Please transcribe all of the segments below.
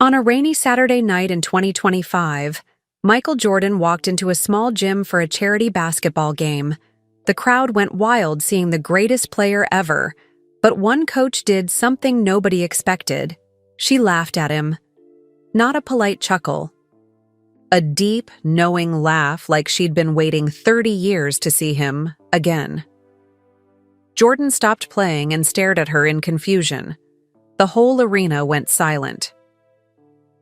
On a rainy Saturday night in 2025, Michael Jordan walked into a small gym for a charity basketball game. The crowd went wild seeing the greatest player ever, but one coach did something nobody expected. She laughed at him. Not a polite chuckle. A deep, knowing laugh like she'd been waiting 30 years to see him again. Jordan stopped playing and stared at her in confusion. The whole arena went silent.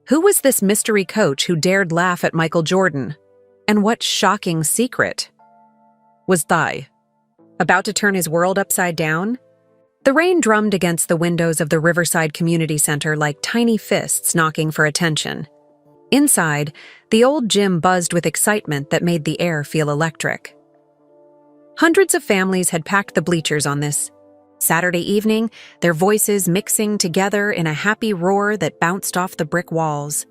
Who was this mystery coach who dared laugh at Michael Jordan? And what shocking secret was Thai about to turn his world upside down? The rain drummed against the windows of the Riverside Community Center like tiny fists knocking for attention. Inside, the old gym buzzed with excitement that made the air feel electric. Hundreds of families had packed the bleachers on this Saturday evening, their voices mixing together in a happy roar that bounced off the brick walls.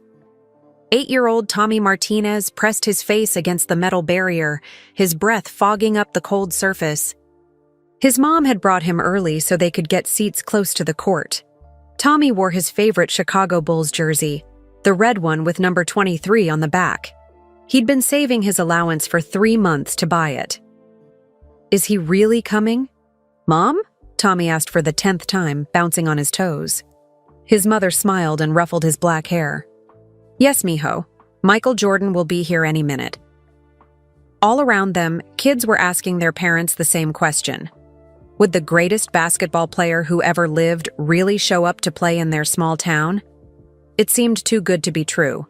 8-year-old Tommy Martinez pressed his face against the metal barrier, his breath fogging up the cold surface. His mom had brought him early so they could get seats close to the court. Tommy wore his favorite Chicago Bulls jersey, the red one with number 23 on the back. He'd been saving his allowance for 3 months to buy it. Is he really coming? Mom? Tommy asked for the 10th time, bouncing on his toes. His mother smiled and ruffled his black hair. Yes, mijo. Michael Jordan will be here any minute. All around them, kids were asking their parents the same question. Would the greatest basketball player who ever lived really show up to play in their small town? It seemed too good to be true.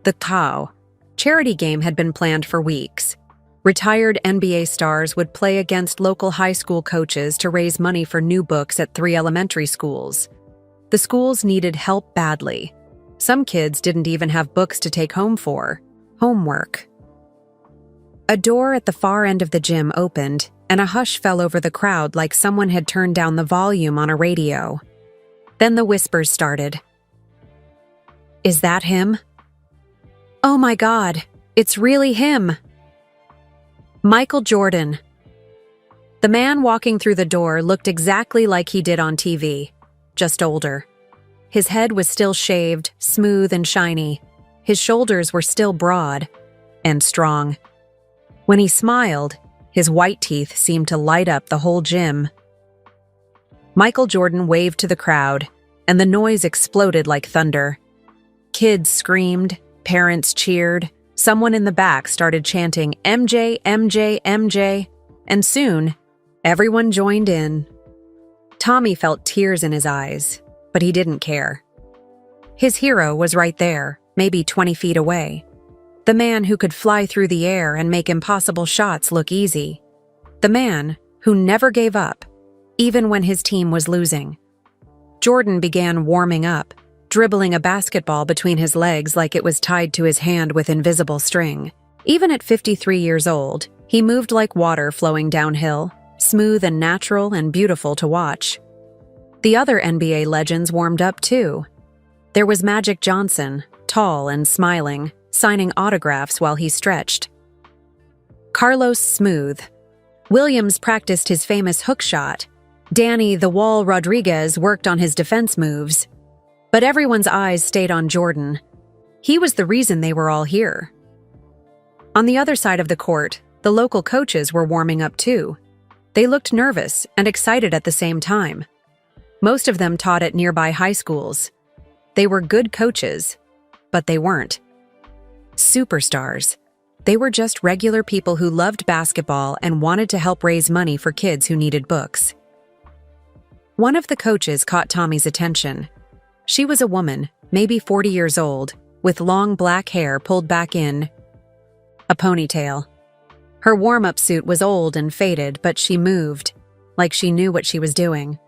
The Tao charity game had been planned for weeks. Retired NBA stars would play against local high school coaches to raise money for new books at 3 elementary schools. The schools needed help badly. Some kids didn't even have books to take home for homework. A door at the far end of the gym opened, and a hush fell over the crowd like someone had turned down the volume on a radio. Then the whispers started. Is that him? Oh my God, it's really him! Michael Jordan. The man walking through the door looked exactly like he did on TV, just older. His head was still shaved, smooth and shiny. His shoulders were still broad and strong. When he smiled, his white teeth seemed to light up the whole gym. Michael Jordan waved to the crowd, and the noise exploded like thunder. Kids screamed, parents cheered. Someone in the back started chanting, MJ, MJ, MJ, and soon, everyone joined in. Tommy felt tears in his eyes, but he didn't care. His hero was right there, maybe 20 feet away. The man who could fly through the air and make impossible shots look easy. The man who never gave up, even when his team was losing. Jordan began warming up, dribbling a basketball between his legs like it was tied to his hand with invisible string. Even at 53 years old, he moved like water flowing downhill, smooth and natural and beautiful to watch. The other NBA legends warmed up too. There was Magic Johnson, tall and smiling, signing autographs while he stretched. Carlos Smooth. Williams practiced his famous hook shot. Danny "The Wall" Rodriguez worked on his defense moves. But everyone's eyes stayed on Jordan. He was the reason they were all here. On the other side of the court, the local coaches were warming up too. They looked nervous and excited at the same time. Most of them taught at nearby high schools. They were good coaches, but they weren't superstars. They were just regular people who loved basketball and wanted to help raise money for kids who needed books. One of the coaches caught Tommy's attention. She was a woman, maybe 40 years old, with long black hair pulled back in a ponytail. Her warm-up suit was old and faded, but she moved, like she knew what she was doing.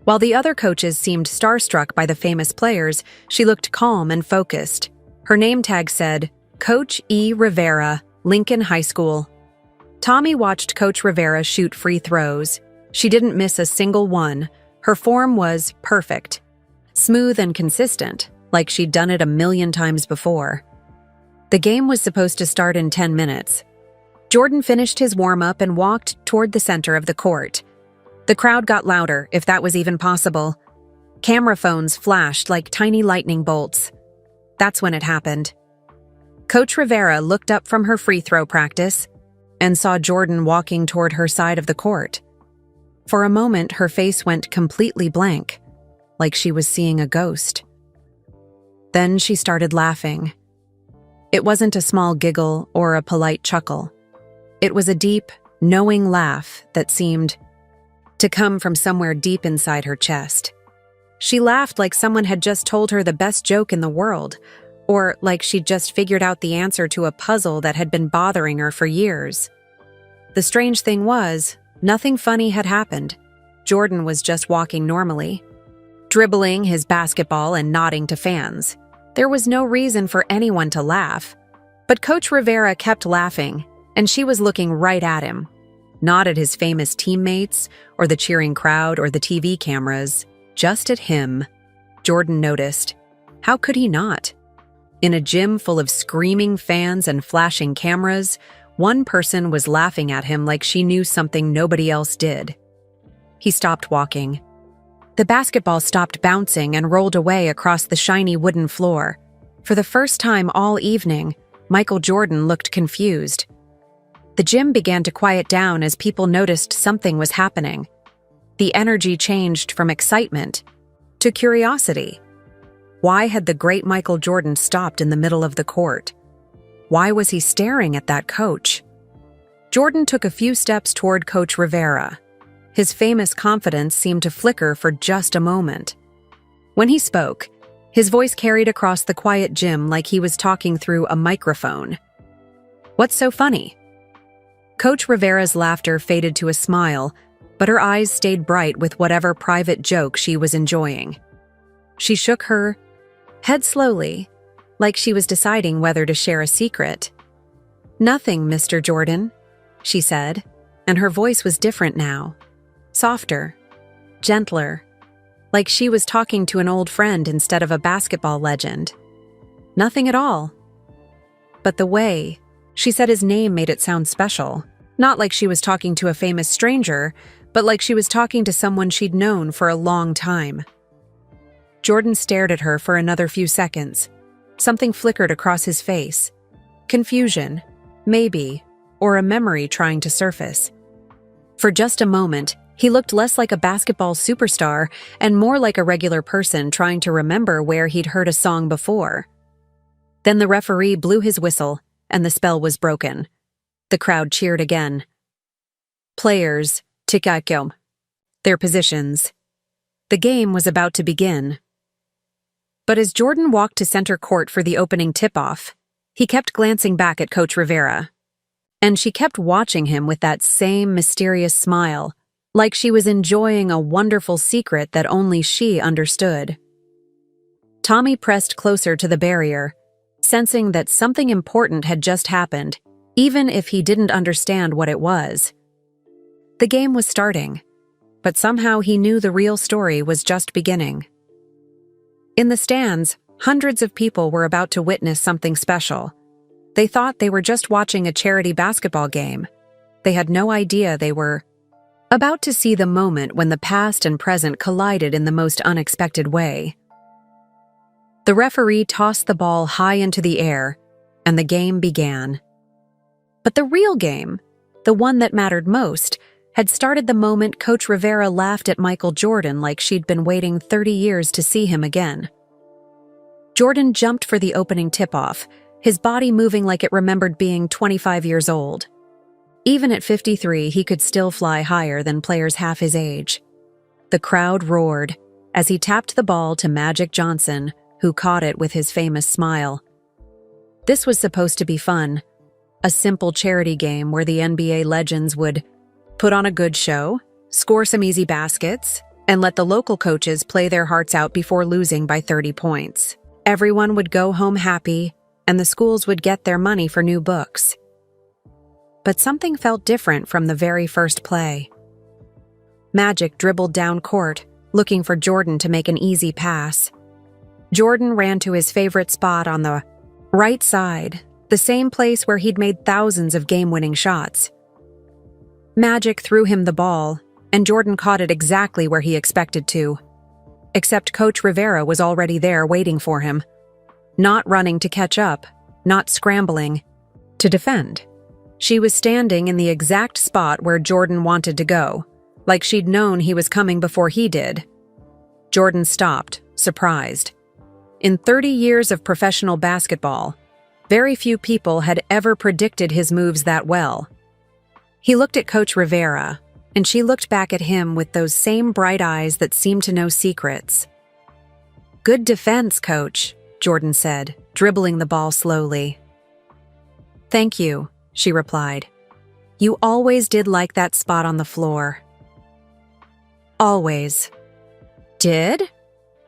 While the other coaches seemed starstruck by the famous players, she looked calm and focused. Her name tag said, Coach E. Rivera, Lincoln High School. Tommy watched Coach Rivera shoot free throws. She didn't miss a single one. Her form was perfect. Smooth and consistent, like she'd done it 1,000,000 times before. The game was supposed to start in 10 minutes. Jordan finished his warm-up and walked toward the center of the court. The crowd got louder, if that was even possible. Camera phones flashed like tiny lightning bolts. That's when it happened. Coach Rivera looked up from her free throw practice and saw Jordan walking toward her side of the court. For a moment, her face went completely blank, like she was seeing a ghost. Then she started laughing. It wasn't a small giggle or a polite chuckle. It was a deep, knowing laugh that seemed to come from somewhere deep inside her chest. She laughed like someone had just told her the best joke in the world, or like she'd just figured out the answer to a puzzle that had been bothering her for years. The strange thing was, nothing funny had happened. Jordan was just walking normally, dribbling his basketball and nodding to fans. There was no reason for anyone to laugh. But Coach Rivera kept laughing, and she was looking right at him. Not at his famous teammates, or the cheering crowd, or the TV cameras. Just at him. Jordan noticed. How could he not? In a gym full of screaming fans and flashing cameras, one person was laughing at him like she knew something nobody else did. He stopped walking. The basketball stopped bouncing and rolled away across the shiny wooden floor. For the first time all evening, Michael Jordan looked confused. The gym began to quiet down as people noticed something was happening. The energy changed from excitement to curiosity. Why had the great Michael Jordan stopped in the middle of the court? Why was he staring at that coach? Jordan took a few steps toward Coach Rivera. His famous confidence seemed to flicker for just a moment. When he spoke, his voice carried across the quiet gym like he was talking through a microphone. "What's so funny?" Coach Rivera's laughter faded to a smile, but her eyes stayed bright with whatever private joke she was enjoying. She shook her head slowly, like she was deciding whether to share a secret. "Nothing, Mr. Jordan," she said, and her voice was different now. Softer, gentler, like she was talking to an old friend instead of a basketball legend. "Nothing at all." But the way she said his name made it sound special. Not like she was talking to a famous stranger, but like she was talking to someone she'd known for a long time. Jordan stared at her for another few seconds. Something flickered across his face. Confusion, maybe, or a memory trying to surface. For just a moment, he looked less like a basketball superstar and more like a regular person trying to remember where he'd heard a song before. Then the referee blew his whistle, and the spell was broken. The crowd cheered again. Players, tikakyom. Their positions. The game was about to begin. But as Jordan walked to center court for the opening tip-off, he kept glancing back at Coach Rivera. And she kept watching him with that same mysterious smile, like she was enjoying a wonderful secret that only she understood. Tommy pressed closer to the barrier, sensing that something important had just happened, even if he didn't understand what it was. The game was starting, but somehow he knew the real story was just beginning. In the stands, hundreds of people were about to witness something special. They thought they were just watching a charity basketball game. They had no idea they were about to see the moment when the past and present collided in the most unexpected way. The referee tossed the ball high into the air, and the game began. But the real game, the one that mattered most, had started the moment Coach Rivera laughed at Michael Jordan like she'd been waiting 30 years to see him again. Jordan jumped for the opening tip-off, his body moving like it remembered being 25 years old. Even at 53, he could still fly higher than players half his age. The crowd roared as he tapped the ball to Magic Johnson, who caught it with his famous smile. This was supposed to be fun, a simple charity game where the NBA legends would put on a good show, score some easy baskets, and let the local coaches play their hearts out before losing by 30 points. Everyone would go home happy, and the schools would get their money for new books. But something felt different from the very first play. Magic dribbled down court, looking for Jordan to make an easy pass. Jordan ran to his favorite spot on the right side, the same place where he'd made thousands of game-winning shots. Magic threw him the ball, and Jordan caught it exactly where he expected to. except Coach Rivera was already there waiting for him. Not running to catch up, not scrambling to defend. She was standing in the exact spot where Jordan wanted to go, like she'd known he was coming before he did. Jordan stopped, surprised. In 30 years of professional basketball, very few people had ever predicted his moves that well. He looked at Coach Rivera, and she looked back at him with those same bright eyes that seemed to know secrets. "Good defense, Coach," Jordan said, dribbling the ball slowly. "Thank you," she replied. "You always did like that spot on the floor." "Always." "Did?"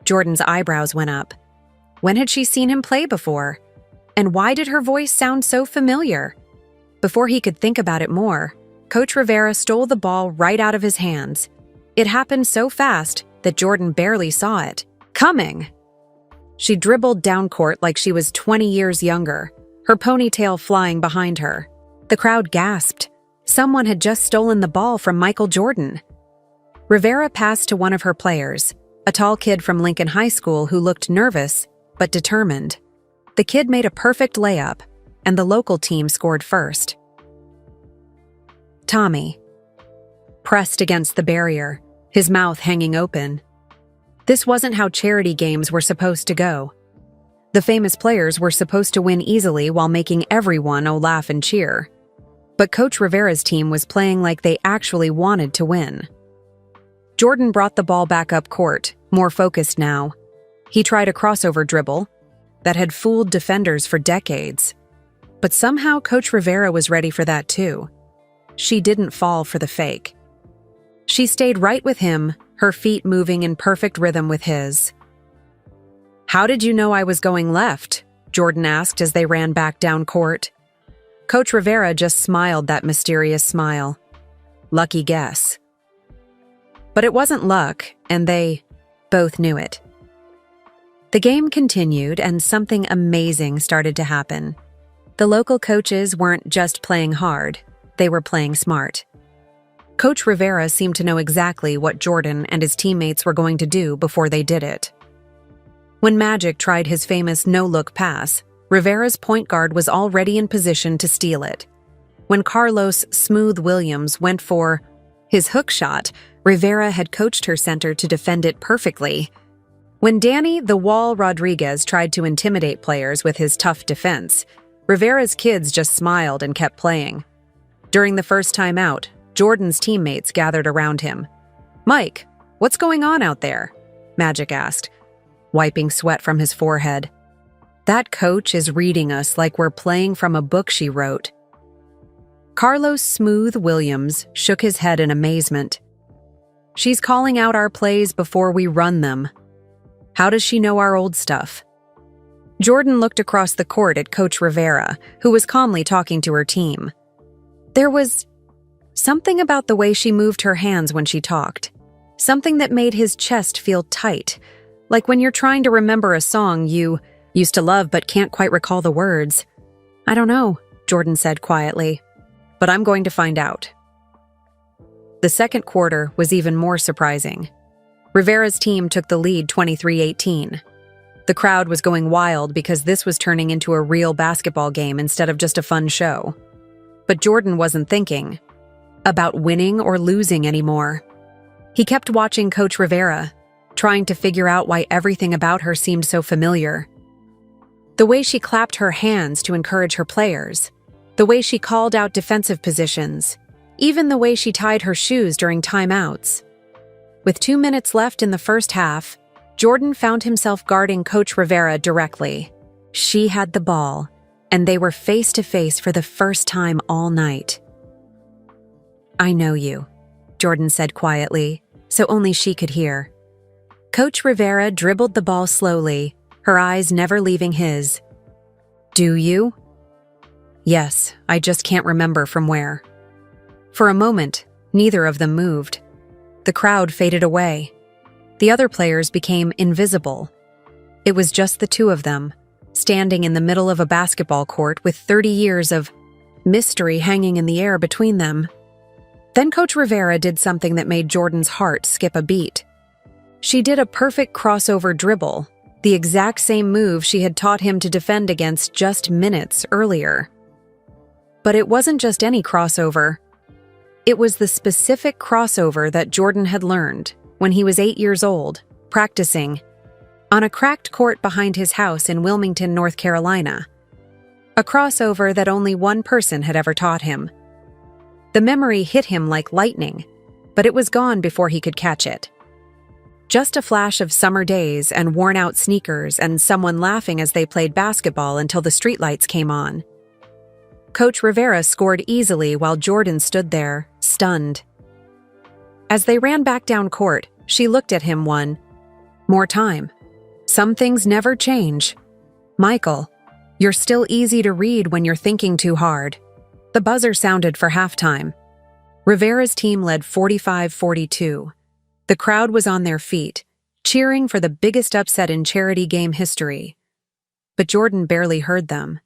Jordan's eyebrows went up. When had she seen him play before? And why did her voice sound so familiar? Before he could think about it more, Coach Rivera stole the ball right out of his hands. It happened so fast that Jordan barely saw it coming. She dribbled down court like she was 20 years younger, her ponytail flying behind her. The crowd gasped. Someone had just stolen the ball from Michael Jordan. Rivera passed to one of her players, a tall kid from Lincoln High School who looked nervous but determined. The kid made a perfect layup, and the local team scored first. Tommy pressed against the barrier, his mouth hanging open. This wasn't how charity games were supposed to go. The famous players were supposed to win easily while making everyone laugh and cheer. But Coach Rivera's team was playing like they actually wanted to win. Jordan brought the ball back up court, more focused now. He tried a crossover dribble that had fooled defenders for decades. But somehow Coach Rivera was ready for that too. She didn't fall for the fake. She stayed right with him, her feet moving in perfect rhythm with his. "How did you know I was going left?" Jordan asked as they ran back down court. Coach Rivera just smiled that mysterious smile. Lucky guess. But it wasn't luck, and they both knew it. The game continued, and something amazing started to happen. The local coaches weren't just playing hard, they were playing smart. Coach Rivera seemed to know exactly what Jordan and his teammates were going to do before they did it. When Magic tried his famous no-look pass, Rivera's point guard was already in position to steal it. When Carlos "Smooth" Williams went for his hook shot, Rivera had coached her center to defend it perfectly. When Danny "The Wall" Rodriguez tried to intimidate players with his tough defense, Rivera's kids just smiled and kept playing. During the first time out, Jordan's teammates gathered around him. "Mike, what's going on out there?" Magic asked, wiping sweat from his forehead. "That coach is reading us like we're playing from a book she wrote." Carlos "Smooth" Williams shook his head in amazement. "She's calling out our plays before we run them. How does she know our old stuff?" Jordan looked across the court at Coach Rivera, who was calmly talking to her team. There was something about the way she moved her hands when she talked, something that made his chest feel tight, like when you're trying to remember a song you used to love but can't quite recall the words. "I don't know," Jordan said quietly, "but I'm going to find out." The second quarter was even more surprising. Rivera's team took the lead 23-18. The crowd was going wild because this was turning into a real basketball game instead of just a fun show. But Jordan wasn't thinking about winning or losing anymore. He kept watching Coach Rivera, trying to figure out why everything about her seemed so familiar. The way she clapped her hands to encourage her players, the way she called out defensive positions, even the way she tied her shoes during timeouts. With 2 minutes left in the first half, Jordan found himself guarding Coach Rivera directly. She had the ball, and they were face to face for the first time all night. "I know you," Jordan said quietly, so only she could hear. Coach Rivera dribbled the ball slowly, her eyes never leaving his. "Do you?" "Yes, I just can't remember from where." For a moment, neither of them moved. The crowd faded away. The other players became invisible. It was just the two of them, standing in the middle of a basketball court with 30 years of mystery hanging in the air between them. Then Coach Rivera did something that made Jordan's heart skip a beat. She did a perfect crossover dribble, the exact same move she had taught him to defend against just minutes earlier. But it wasn't just any crossover. It was the specific crossover that Jordan had learned when he was 8 years old, practicing on a cracked court behind his house in Wilmington, North Carolina. A crossover that only one person had ever taught him. The memory hit him like lightning, but it was gone before he could catch it. Just a flash of summer days and worn-out sneakers and someone laughing as they played basketball until the streetlights came on. Coach Rivera scored easily while Jordan stood there, stunned. As they ran back down court, she looked at him one more time. Some things never change. Michael, you're still easy to read when you're thinking too hard. The buzzer sounded for halftime. Rivera's team led 45-42. The crowd was on their feet, cheering for the biggest upset in charity game history. But Jordan barely heard them.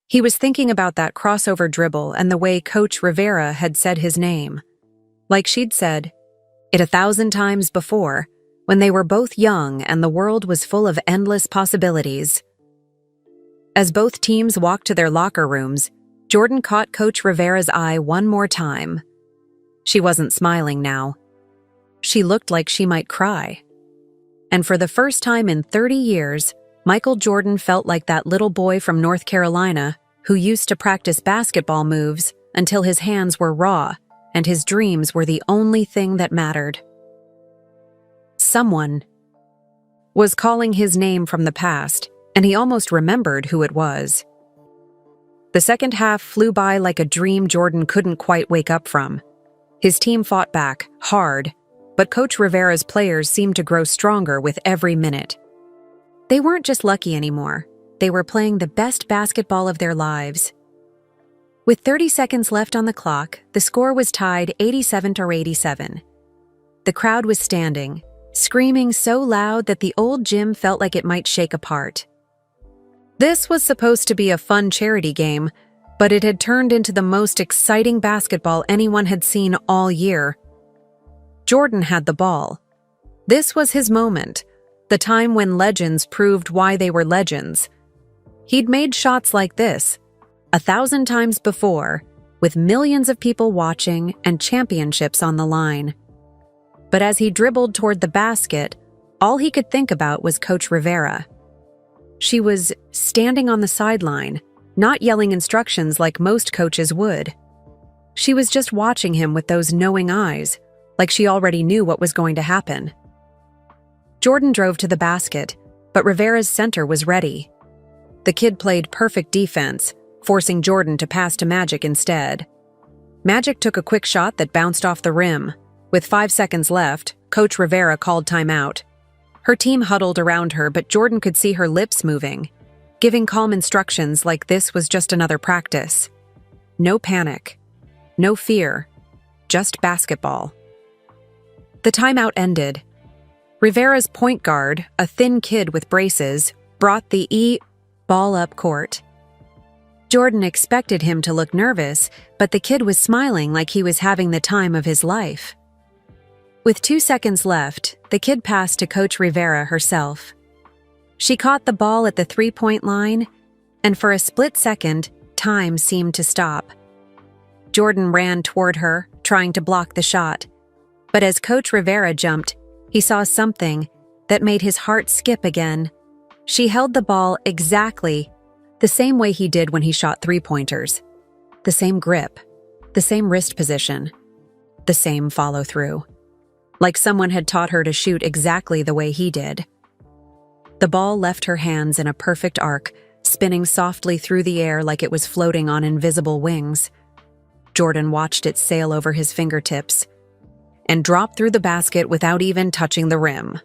He was thinking about that crossover dribble and the way Coach Rivera had said his name. Like she'd said it 1,000 times before, when they were both young and the world was full of endless possibilities. As both teams walked to their locker rooms, Jordan caught Coach Rivera's eye one more time. She wasn't smiling now. She looked like she might cry. And for the first time in 30 years, Michael Jordan felt like that little boy from North Carolina who used to practice basketball moves until his hands were raw and his dreams were the only thing that mattered. Someone was calling his name from the past, and he almost remembered who it was. The second half flew by like a dream Jordan couldn't quite wake up from. His team fought back, hard, but Coach Rivera's players seemed to grow stronger with every minute. They weren't just lucky anymore. They were playing the best basketball of their lives. With 30 seconds left on the clock, the score was tied 87-87. The crowd was standing, screaming so loud that the old gym felt like it might shake apart. This was supposed to be a fun charity game, but it had turned into the most exciting basketball anyone had seen all year. Jordan had the ball. This was his moment, the time when legends proved why they were legends. He'd made shots like this 1,000 times before, with millions of people watching and championships on the line. But as he dribbled toward the basket, all he could think about was Coach Rivera. She was standing on the sideline, not yelling instructions like most coaches would. She was just watching him with those knowing eyes, like she already knew what was going to happen. Jordan drove to the basket, but Rivera's center was ready. The kid played perfect defense, forcing Jordan to pass to Magic instead. Magic took a quick shot that bounced off the rim. With 5 seconds left, Coach Rivera called timeout. Her team huddled around her, but Jordan could see her lips moving, giving calm instructions like this was just another practice. No panic, no fear, just basketball. The timeout ended. Rivera's point guard, a thin kid with braces, brought the ball up court. Jordan expected him to look nervous, but the kid was smiling like he was having the time of his life. With 2 seconds left, the kid passed to Coach Rivera herself. She caught the ball at the three-point line, and for a split second, time seemed to stop. Jordan ran toward her, trying to block the shot. But as Coach Rivera jumped, he saw something that made his heart skip again. She held the ball exactly the same way he did when he shot three-pointers. The same grip, the same wrist position, the same follow-through. Like someone had taught her to shoot exactly the way he did. The ball left her hands in a perfect arc, spinning softly through the air like it was floating on invisible wings. Jordan watched it sail over his fingertips and drop through the basket without even touching the rim.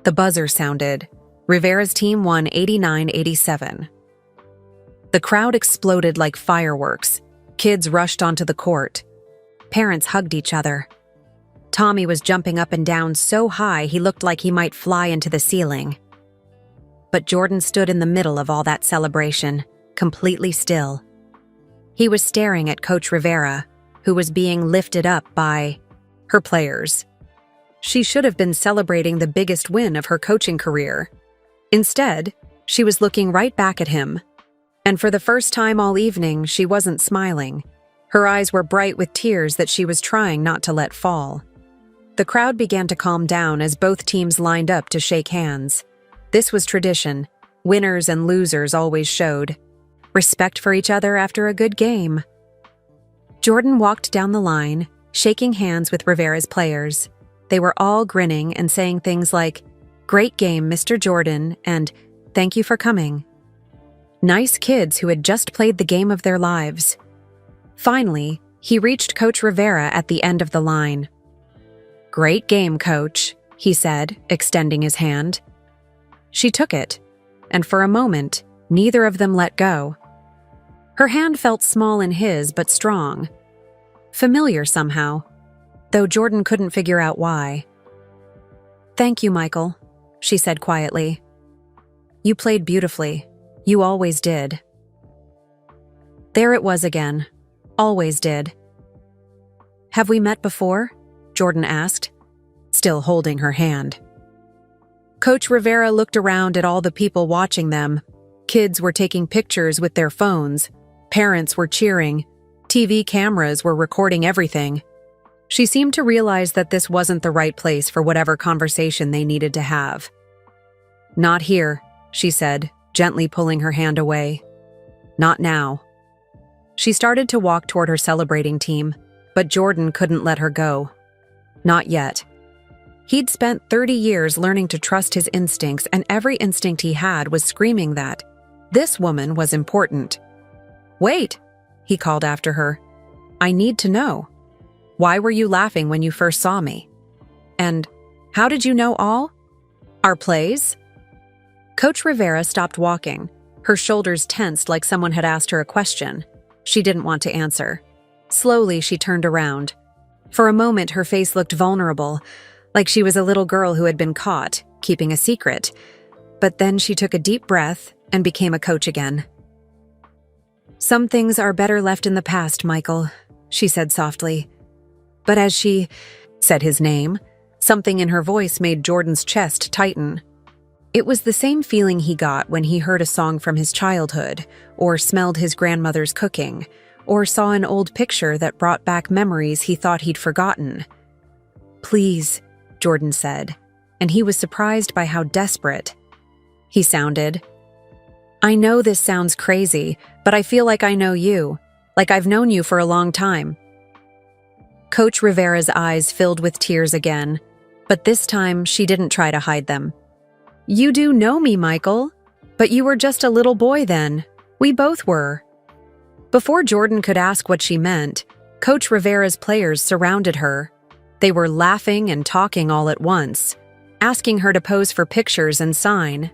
The buzzer sounded. Rivera's team won 89-87. The crowd exploded like fireworks. Kids rushed onto the court. Parents hugged each other. Tommy was jumping up and down so high he looked like he might fly into the ceiling. But Jordan stood in the middle of all that celebration, completely still. He was staring at Coach Rivera, who was being lifted up by her players. She should have been celebrating the biggest win of her coaching career. Instead, she was looking right back at him. And for the first time all evening, she wasn't smiling. Her eyes were bright with tears that she was trying not to let fall. The crowd began to calm down as both teams lined up to shake hands. This was tradition. Winners and losers always showed respect for each other after a good game. Jordan walked down the line, shaking hands with Rivera's players. They were all grinning and saying things like, "Great game, Mr. Jordan," and "Thank you for coming." Nice kids who had just played the game of their lives. Finally, he reached Coach Rivera at the end of the line. "Great game, Coach," he said, extending his hand. She took it, and for a moment, neither of them let go. Her hand felt small in his, but strong. Familiar somehow, though Jordan couldn't figure out why. "Thank you, Michael," she said quietly. "You played beautifully. You always did." There it was again. Always did. "Have we met before?" Jordan asked, still holding her hand. Coach Rivera looked around at all the people watching them. Kids were taking pictures with their phones. Parents were cheering. TV cameras were recording everything. She seemed to realize that this wasn't the right place for whatever conversation they needed to have. "Not here," she said, gently pulling her hand away. "Not now." She started to walk toward her celebrating team, but Jordan couldn't let her go. Not yet. He'd spent 30 years learning to trust his instincts, and every instinct he had was screaming that this woman was important. "Wait," he called after her. "I need to know. Why were you laughing when you first saw me? And how did you know all our plays?" Coach Rivera stopped walking. Her shoulders tensed like someone had asked her a question. She didn't want to answer. Slowly, she turned around. For a moment, her face looked vulnerable, like she was a little girl who had been caught, keeping a secret. But then she took a deep breath and became a coach again. "Some things are better left in the past, Michael," she said softly. But as she said his name, something in her voice made Jordan's chest tighten. It was the same feeling he got when he heard a song from his childhood, or smelled his grandmother's cooking, or saw an old picture that brought back memories he thought he'd forgotten. "Please," Jordan said, and he was surprised by how desperate he sounded. "I know this sounds crazy, but I feel like I know you, like I've known you for a long time." Coach Rivera's eyes filled with tears again, but this time she didn't try to hide them. "You do know me, Michael, but you were just a little boy then. We both were." Before Jordan could ask what she meant, Coach Rivera's players surrounded her. They were laughing and talking all at once, asking her to pose for pictures and sign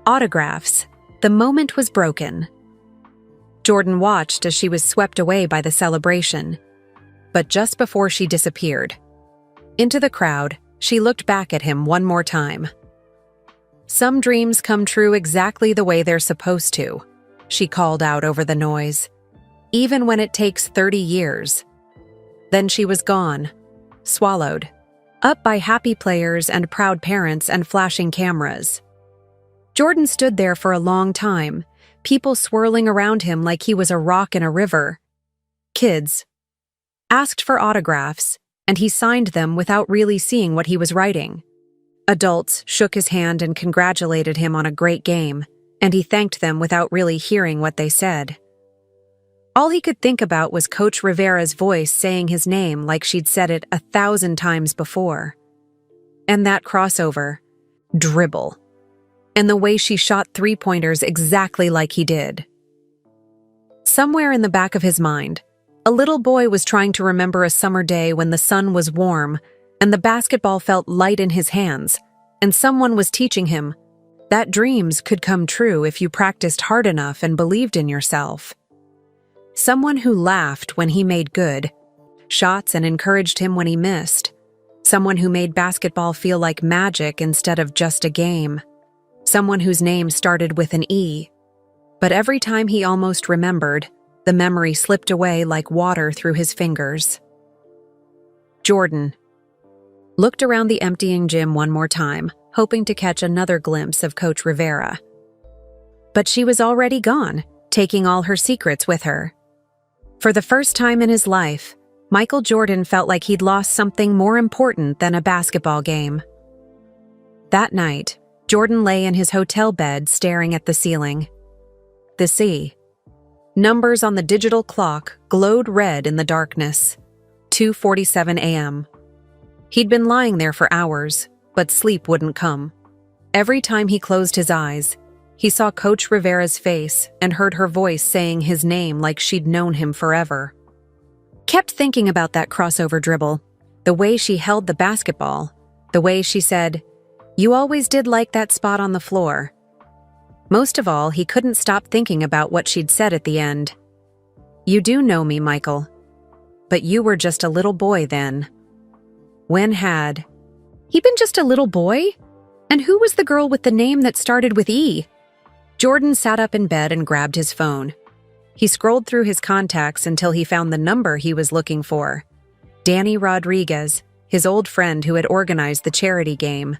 autographs. The moment was broken. Jordan watched as she was swept away by the celebration. But just before she disappeared into the crowd, she looked back at him one more time. "Some dreams come true exactly the way they're supposed to," she called out over the noise. "Even when it takes 30 years. Then she was gone, swallowed up by happy players and proud parents and flashing cameras. Jordan stood there for a long time, people swirling around him like he was a rock in a river. Kids asked for autographs, and he signed them without really seeing what he was writing. Adults shook his hand and congratulated him on a great game, and he thanked them without really hearing what they said. All he could think about was Coach Rivera's voice saying his name like she'd said it 1,000 times before. And that crossover, dribble, and the way she shot three-pointers exactly like he did. Somewhere in the back of his mind, a little boy was trying to remember a summer day when the sun was warm and the basketball felt light in his hands, and someone was teaching him that dreams could come true if you practiced hard enough and believed in yourself. Someone who laughed when he made good shots and encouraged him when he missed. Someone who made basketball feel like magic instead of just a game. Someone whose name started with an E. But every time he almost remembered, the memory slipped away like water through his fingers. Jordan. looked around the emptying gym one more time, hoping to catch another glimpse of Coach Rivera. But she was already gone, taking all her secrets with her. For the first time in his life, Michael Jordan felt like he'd lost something more important than a basketball game. That night, Jordan lay in his hotel bed staring at the ceiling. The sea. Numbers on the digital clock glowed red in the darkness. 2:47 a.m. He'd been lying there for hours, but sleep wouldn't come. Every time he closed his eyes, he saw Coach Rivera's face and heard her voice saying his name like she'd known him forever. Kept thinking about that crossover dribble, the way she held the basketball, the way she said, "You always did like that spot on the floor." Most of all, he couldn't stop thinking about what she'd said at the end. "You do know me, Michael. But you were just a little boy then." When had he been just a little boy? And who was the girl with the name that started with E? Jordan sat up in bed and grabbed his phone. He scrolled through his contacts until he found the number he was looking for. Danny Rodriguez, his old friend who had organized the charity game.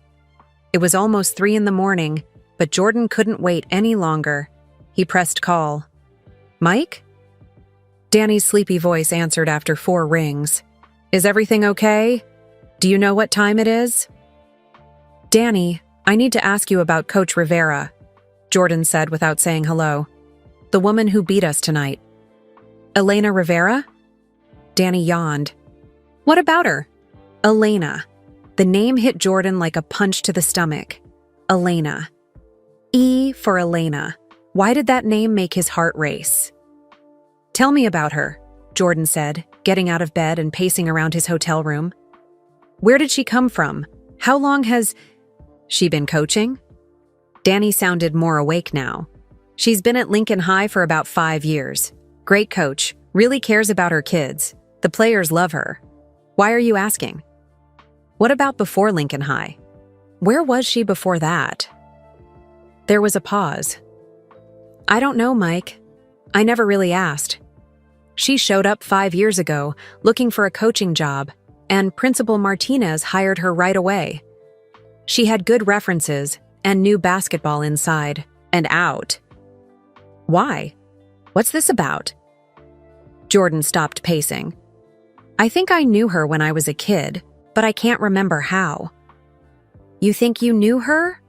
It was almost 3 a.m, but Jordan couldn't wait any longer. He pressed call. "Mike?" Danny's sleepy voice answered after 4 rings. "Is everything okay? Do you know what time it is?" "Danny, I need to ask you about Coach Rivera," Jordan said without saying hello. "The woman who beat us tonight." "Elena Rivera?" Danny yawned. "What about her?" "Elena." The name hit Jordan like a punch to the stomach. Elena. E for Elena. Why did that name make his heart race? "Tell me about her," Jordan said, getting out of bed and pacing around his hotel room. "Where did she come from? How long has she been coaching?" Danny sounded more awake now. "She's been at Lincoln High for about 5 years. Great coach, really cares about her kids. The players love her. Why are you asking?" "What about before Lincoln High? Where was she before that?" There was a pause. "I don't know, Mike. I never really asked. She showed up 5 years ago, looking for a coaching job, and Principal Martinez hired her right away. She had good references and knew basketball inside and out." "Why? What's this about?" Jordan stopped pacing. "I think I knew her when I was a kid, but I can't remember how." "You think you knew her?"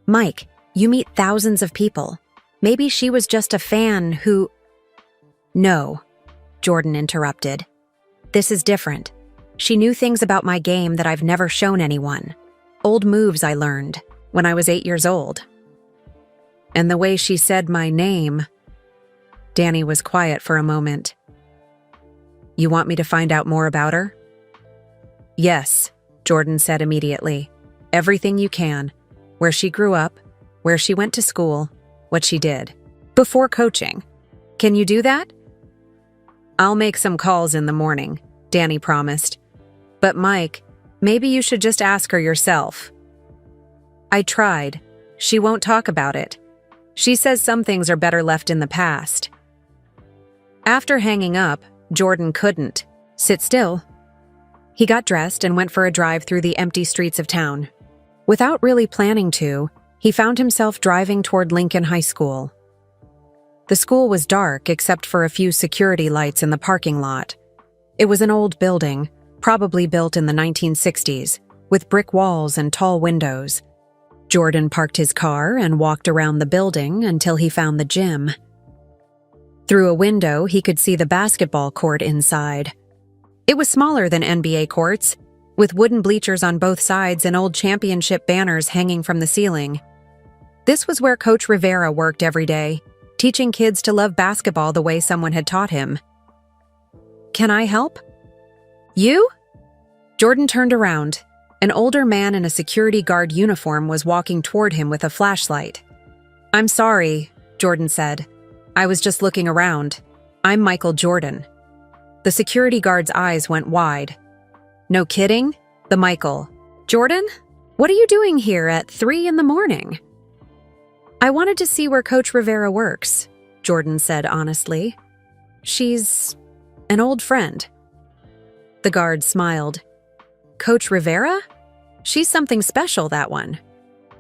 "Mike, you meet thousands of people. Maybe she was just a fan who—" "No," Jordan interrupted. "This is different. She knew things about my game that I've never shown anyone. Old moves I learned when I was 8 years old. And the way she said my name—" Danny was quiet for a moment. "You want me to find out more about her?" "Yes," Jordan said immediately. "Everything you can. Where she grew up, where she went to school, what she did. Before coaching. Can you do that?" "I'll make some calls in the morning," Danny promised. "But Mike, maybe you should just ask her yourself." "I tried. She won't talk about it. She says some things are better left in the past." After hanging up, Jordan couldn't sit still. He got dressed and went for a drive through the empty streets of town. Without really planning to, he found himself driving toward Lincoln High School. The school was dark except for a few security lights in the parking lot. It was an old building, probably built in the 1960s, with brick walls and tall windows. Jordan parked his car and walked around the building until he found the gym. Through a window, he could see the basketball court inside. It was smaller than NBA courts, with wooden bleachers on both sides and old championship banners hanging from the ceiling. This was where Coach Rivera worked every day, teaching kids to love basketball the way someone had taught him. "Can I help?" "You?" Jordan turned around. An older man in a security guard uniform was walking toward him with a flashlight. "I'm sorry," Jordan said. "I was just looking around. I'm Michael Jordan." The security guard's eyes went wide. "No kidding? The Michael. Jordan? What are you doing here at 3 a.m? "I wanted to see where Coach Rivera works," Jordan said honestly. "She's an old friend." The guard smiled. Coach Rivera? She's something special, that one.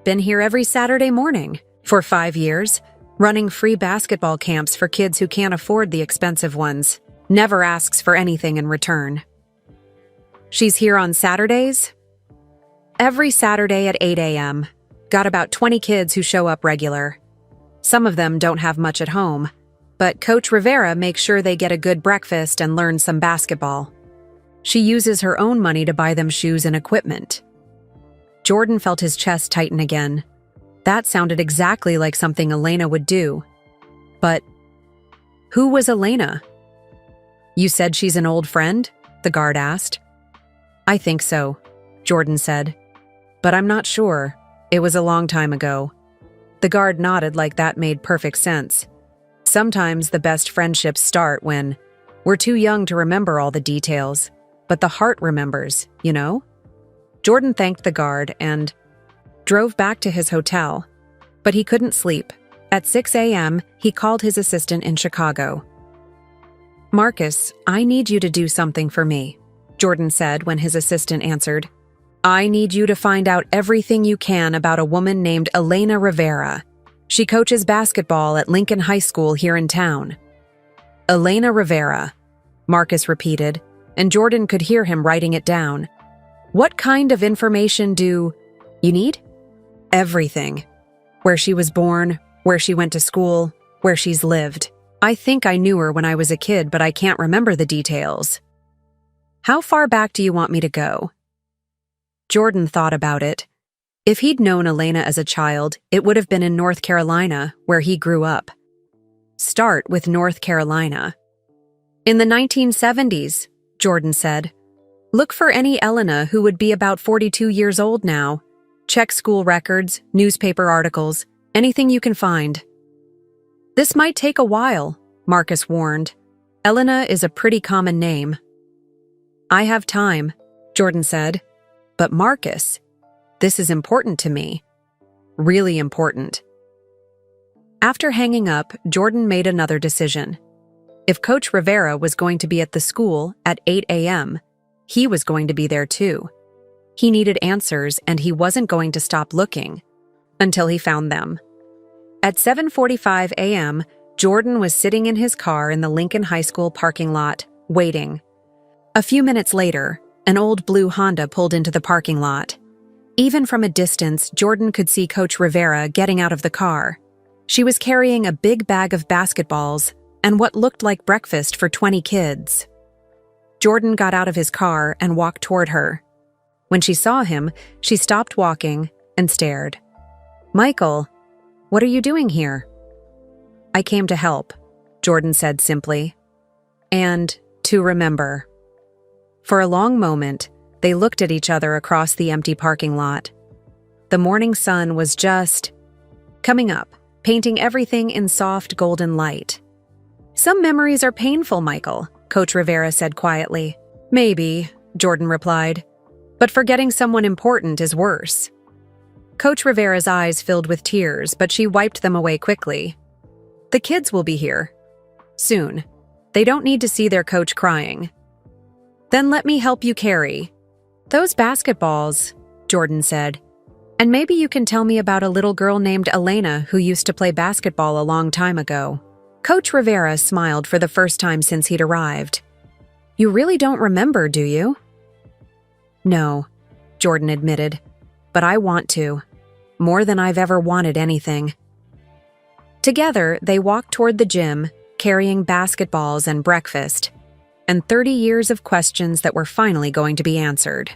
Been here every Saturday morning for 5 years, running free basketball camps for kids who can't afford the expensive ones. Never asks for anything in return. She's here on Saturdays? Every Saturday at 8 a.m. Got about 20 kids who show up regular. Some of them don't have much at home, but Coach Rivera makes sure they get a good breakfast and learn some basketball. She uses her own money to buy them shoes and equipment. Jordan felt his chest tighten again. That sounded exactly like something Elena would do. But who was Elena? You said she's an old friend? The guard asked. I think so, Jordan said. But I'm not sure. It was a long time ago. The guard nodded like that made perfect sense. Sometimes the best friendships start when we're too young to remember all the details, but the heart remembers, you know? Jordan thanked the guard and drove back to his hotel. But he couldn't sleep. At 6 a.m., he called his assistant in Chicago. Marcus, I need you to do something for me, Jordan said when his assistant answered. I need you to find out everything you can about a woman named Elena Rivera. She coaches basketball at Lincoln High School here in town. Elena Rivera, Marcus repeated, and Jordan could hear him writing it down. What kind of information do you need? Everything. Where she was born, where she went to school, where she's lived. I think I knew her when I was a kid, but I can't remember the details. How far back do you want me to go? Jordan thought about it. If he'd known Elena as a child, it would have been in North Carolina, where he grew up. Start with North Carolina. In the 1970s, Jordan said. Look for any Elena who would be about 42 years old now. Check school records, newspaper articles, anything you can find. This might take a while, Marcus warned. Elena is a pretty common name. I have time, Jordan said. But Marcus, this is important to me. Really important. After hanging up, Jordan made another decision. If Coach Rivera was going to be at the school at 8 a.m., he was going to be there too. He needed answers, and he wasn't going to stop looking until he found them. At 7:45 a.m., Jordan was sitting in his car in the Lincoln High School parking lot, waiting. A few minutes later, an old blue Honda pulled into the parking lot. Even from a distance, Jordan could see Coach Rivera getting out of the car. She was carrying a big bag of basketballs and what looked like breakfast for 20 kids. Jordan got out of his car and walked toward her. When she saw him, she stopped walking and stared. Michael, what are you doing here? I came to help, Jordan said simply. And to remember. For a long moment, they looked at each other across the empty parking lot. The morning sun was just coming up, painting everything in soft golden light. Some memories are painful, Michael, Coach Rivera said quietly. Maybe, Jordan replied. But forgetting someone important is worse. Coach Rivera's eyes filled with tears, but she wiped them away quickly. The kids will be here. Soon. They don't need to see their coach crying. Then let me help you carry those basketballs, Jordan said. And maybe you can tell me about a little girl named Elena who used to play basketball a long time ago. Coach Rivera smiled for the first time since he'd arrived. You really don't remember, do you? No, Jordan admitted. But I want to. More than I've ever wanted anything. Together, they walked toward the gym, carrying basketballs and breakfast, and 30 years of questions that were finally going to be answered.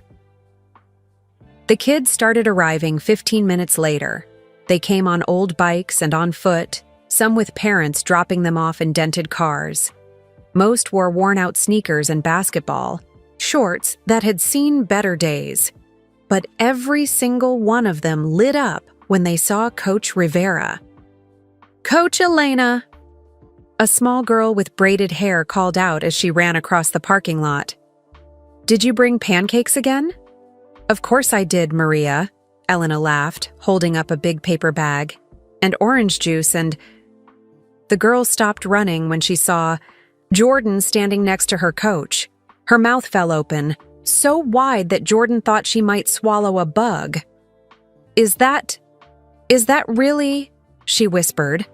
The kids started arriving 15 minutes later. They came on old bikes and on foot, some with parents dropping them off in dented cars. Most wore worn-out sneakers and basketball, shorts that had seen better days. But every single one of them lit up when they saw Coach Rivera. Coach Elena! A small girl with braided hair called out as she ran across the parking lot. Did you bring pancakes again? Of course I did, Maria, Elena laughed, holding up a big paper bag. And orange juice and... The girl stopped running when she saw Jordan standing next to her coach. Her mouth fell open, so wide that Jordan thought she might swallow a bug. Is that really?" she whispered.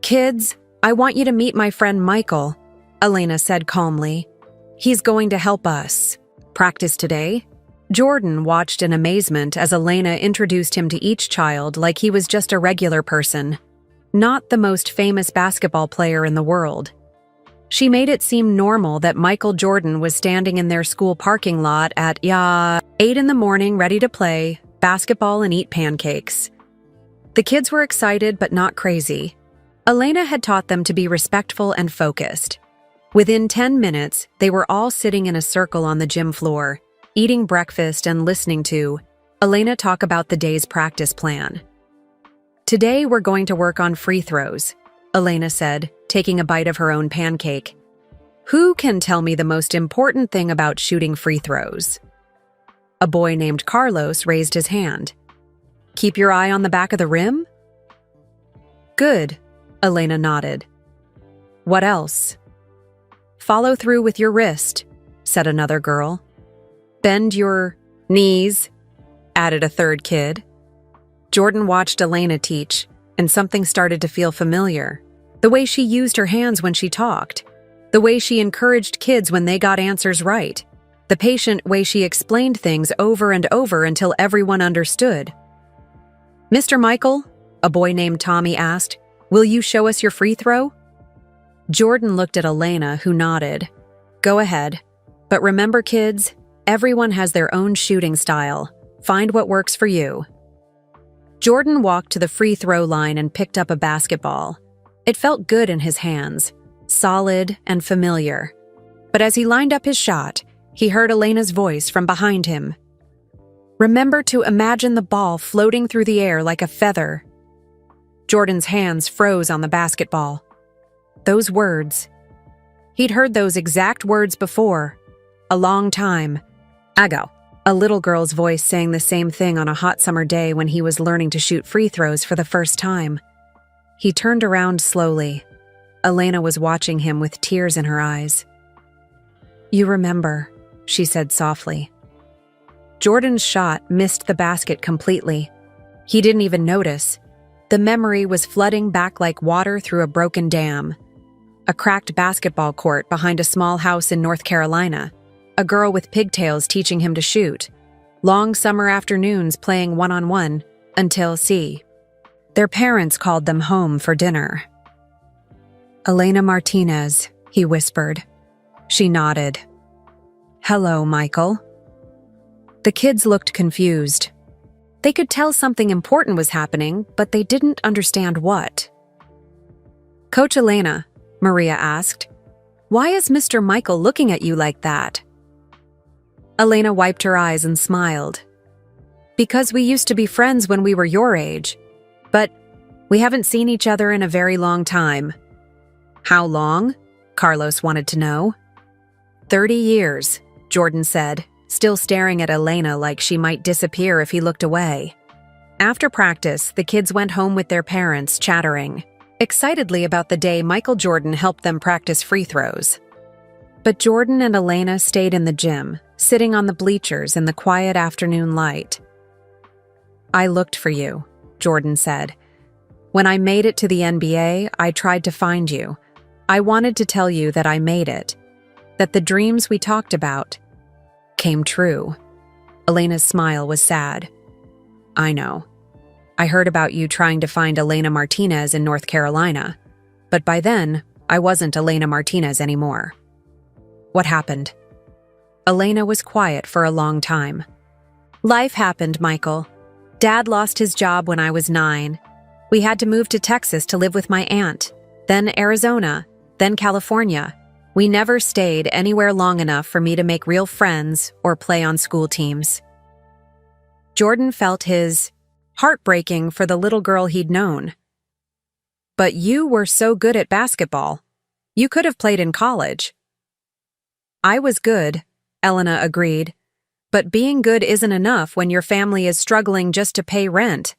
"Kids, I want you to meet my friend Michael," Elena said calmly. "He's going to help us. Practice today?" Jordan watched in amazement as Elena introduced him to each child like he was just a regular person, not the most famous basketball player in the world. She made it seem normal that Michael Jordan was standing in their school parking lot at 8 in the morning ready to play basketball and eat pancakes. The kids were excited but not crazy. Elena had taught them to be respectful and focused. Within 10 minutes, they were all sitting in a circle on the gym floor, eating breakfast and listening to Elena talk about the day's practice plan. "Today we're going to work on free throws," Elena said, taking a bite of her own pancake. "Who can tell me the most important thing about shooting free throws?" A boy named Carlos raised his hand. "Keep your eye on the back of the rim?" "Good," Elena nodded. "What else?" "Follow through with your wrist," said another girl. "Bend your knees," added a third kid. Jordan watched Elena teach, and something started to feel familiar. The way she used her hands when she talked. The way she encouraged kids when they got answers right. The patient way she explained things over and over until everyone understood. "Mr. Michael," a boy named Tommy asked, "will you show us your free throw?" Jordan looked at Elena, who nodded. "Go ahead. But remember, kids, everyone has their own shooting style. Find what works for you." Jordan walked to the free throw line and picked up a basketball. It felt good in his hands, solid and familiar. But as he lined up his shot, he heard Elena's voice from behind him. "Remember to imagine the ball floating through the air like a feather." Jordan's hands froze on the basketball. Those words. He'd heard those exact words before. A long time ago. A little girl's voice saying the same thing on a hot summer day when he was learning to shoot free throws for the first time. He turned around slowly. Elena was watching him with tears in her eyes. "You remember," she said softly. Jordan's shot missed the basket completely. He didn't even notice. The memory was flooding back like water through a broken dam. A cracked basketball court behind a small house in North Carolina. A girl with pigtails teaching him to shoot. Long summer afternoons playing one-on-one until their parents called them home for dinner. "Elena Martinez," he whispered. She nodded. "Hello, Michael." The kids looked confused. They could tell something important was happening, but they didn't understand what. "Coach Elena," Maria asked, "why is Mr. Michael looking at you like that?" Elena wiped her eyes and smiled. "Because we used to be friends when we were your age. But we haven't seen each other in a very long time." "How long?" Carlos wanted to know. 30 years, Jordan said, still staring at Elena like she might disappear if he looked away. After practice, the kids went home with their parents, chattering excitedly about the day Michael Jordan helped them practice free throws. But Jordan and Elena stayed in the gym, sitting on the bleachers in the quiet afternoon light. "I looked for you," Jordan said. "When I made it to the NBA, I tried to find you. I wanted to tell you that I made it, that the dreams we talked about came true." Elena's smile was sad. "I know. I heard about you trying to find Elena Martinez in North Carolina, but by then, I wasn't Elena Martinez anymore." "What happened?" Elena was quiet for a long time. "Life happened, Michael. Dad lost his job when I was 9. We had to move to Texas to live with my aunt, then Arizona, then California. We never stayed anywhere long enough for me to make real friends or play on school teams." Jordan felt his heartbreaking for the little girl he'd known. "But you were so good at basketball. You could have played in college." "I was good," Elena agreed. "But being good isn't enough when your family is struggling just to pay rent.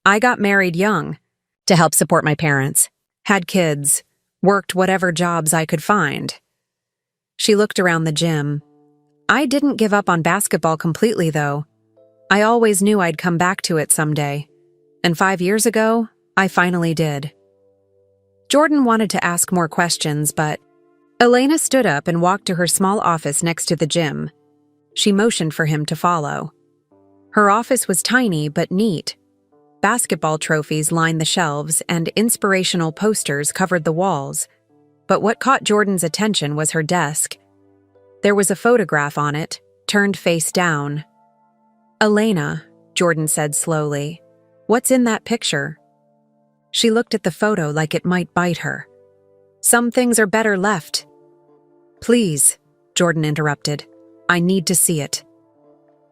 I got married young to help support my parents, had kids, worked whatever jobs I could find." She looked around the gym. I didn't give up on basketball completely, though. I always knew I'd come back to it someday. And 5 years ago, I finally did. Jordan wanted to ask more questions, but Elena stood up and walked to her small office next to the gym. She motioned for him to follow. Her office was tiny but neat. Basketball trophies lined the shelves and inspirational posters covered the walls. But what caught Jordan's attention was her desk. There was a photograph on it, turned face down. "Elena," Jordan said slowly, "what's in that picture?" She looked at the photo like it might bite her. "Some things are better left." "Please," Jordan interrupted. "I need to see it."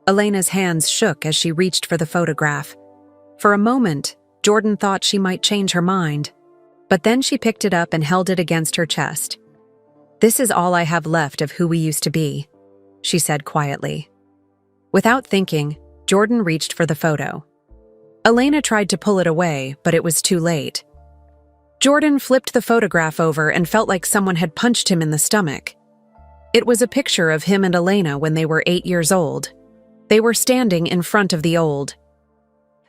Elena's hands shook as she reached for the photograph. For a moment, Jordan thought she might change her mind. But then she picked it up and held it against her chest. "This is all I have left of who we used to be," she said quietly. Without thinking, Jordan reached for the photo. Elena tried to pull it away, but it was too late. Jordan flipped the photograph over and felt like someone had punched him in the stomach. It was a picture of him and Elena when they were 8 years old. They were standing in front of the old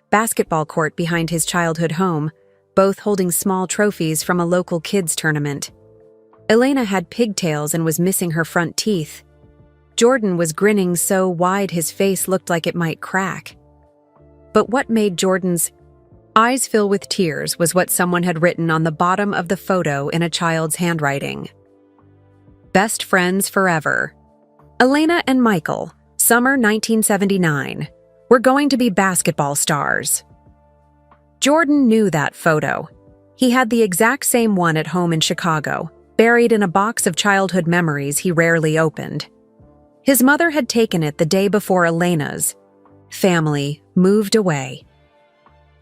basketball court behind his childhood home, both holding small trophies from a local kids tournament. Elena had pigtails and was missing her front teeth. Jordan was grinning so wide his face looked like it might crack. But what made Jordan's eyes fill with tears was what someone had written on the bottom of the photo in a child's handwriting. "Best friends forever. Elena and Michael, summer 1979. We're going to be basketball stars." Jordan knew that photo. He had the exact same one at home in Chicago, buried in a box of childhood memories he rarely opened. His mother had taken it the day before Elena's family moved away.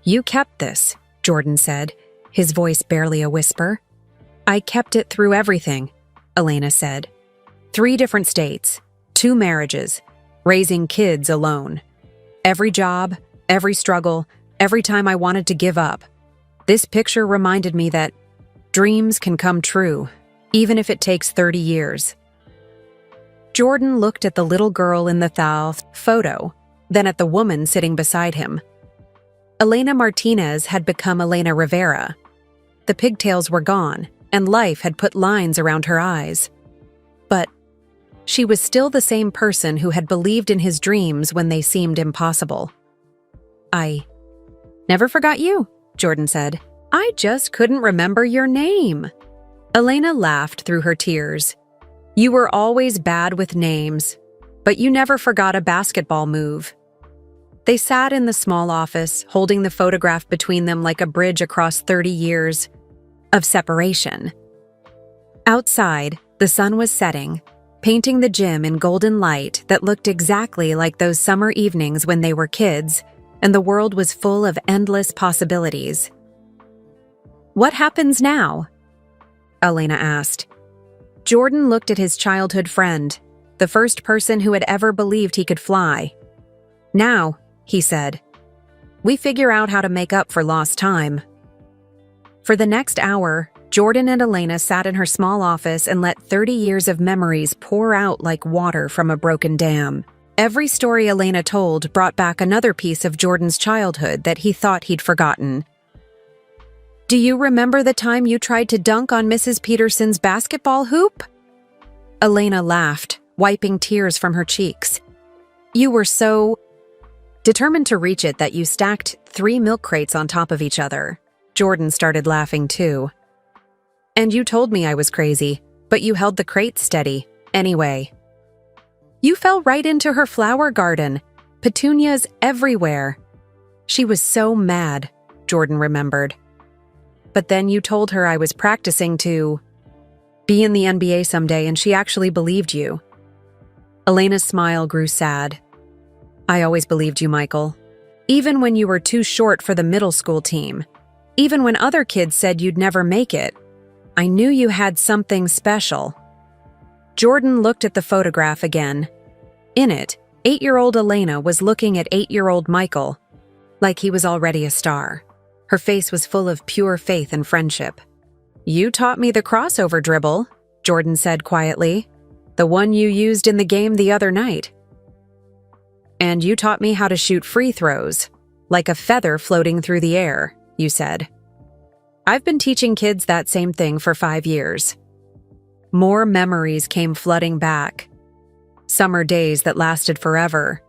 "You kept this," Jordan said, his voice barely a whisper. "I kept it through everything," Elena said. 3 different states, 2 marriages, raising kids alone. Every job, every struggle, every time I wanted to give up. This picture reminded me that dreams can come true, even if it takes 30 years. Jordan looked at the little girl in the photo, then at the woman sitting beside him. Elena Martinez had become Elena Rivera. The pigtails were gone, and life had put lines around her eyes. But she was still the same person who had believed in his dreams when they seemed impossible. "I never forgot you," Jordan said. "I just couldn't remember your name." Elena laughed through her tears. "You were always bad with names, but you never forgot a basketball move." They sat in the small office, holding the photograph between them like a bridge across 30 years of separation. Outside, the sun was setting, painting the gym in golden light that looked exactly like those summer evenings when they were kids, and the world was full of endless possibilities. "What happens now?" Elena asked. Jordan looked at his childhood friend, the first person who had ever believed he could fly. "Now," he said, "we figure out how to make up for lost time." For the next hour, Jordan and Elena sat in her small office and let 30 years of memories pour out like water from a broken dam. Every story Elena told brought back another piece of Jordan's childhood that he thought he'd forgotten. "Do you remember the time you tried to dunk on Mrs. Peterson's basketball hoop?" Elena laughed, wiping tears from her cheeks. "You were so determined to reach it that you stacked 3 milk crates on top of each other." Jordan started laughing too. "And you told me I was crazy, but you held the crates steady, anyway." "You fell right into her flower garden, petunias everywhere." She was so mad, Jordan remembered. "But then you told her I was practicing to be in the NBA someday and she actually believed you." Elena's smile grew sad. "I always believed you, Michael. Even when you were too short for the middle school team. Even when other kids said you'd never make it. I knew you had something special." Jordan looked at the photograph again. In it, 8-year-old Elena was looking at 8-year-old Michael, like he was already a star. Her face was full of pure faith and friendship. "You taught me the crossover dribble," Jordan said quietly. The one you used in the game the other night. And you taught me how to shoot free throws, like a feather floating through the air, you said. I've been teaching kids that same thing for 5 years. More memories came flooding back. Summer days that lasted forever.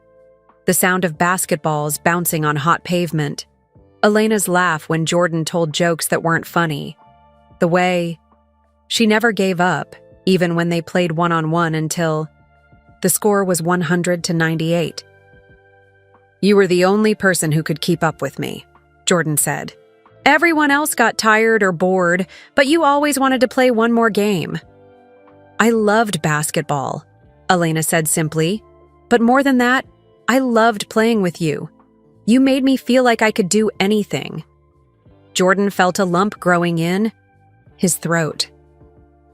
The sound of basketballs bouncing on hot pavement. Elena's laugh when Jordan told jokes that weren't funny. The way she never gave up, even when they played one-on-one until the score was 100-98. You were the only person who could keep up with me, Jordan said. Everyone else got tired or bored, but you always wanted to play one more game. I loved basketball, Elena said simply. But more than that, I loved playing with you. You made me feel like I could do anything. Jordan felt a lump growing in his throat.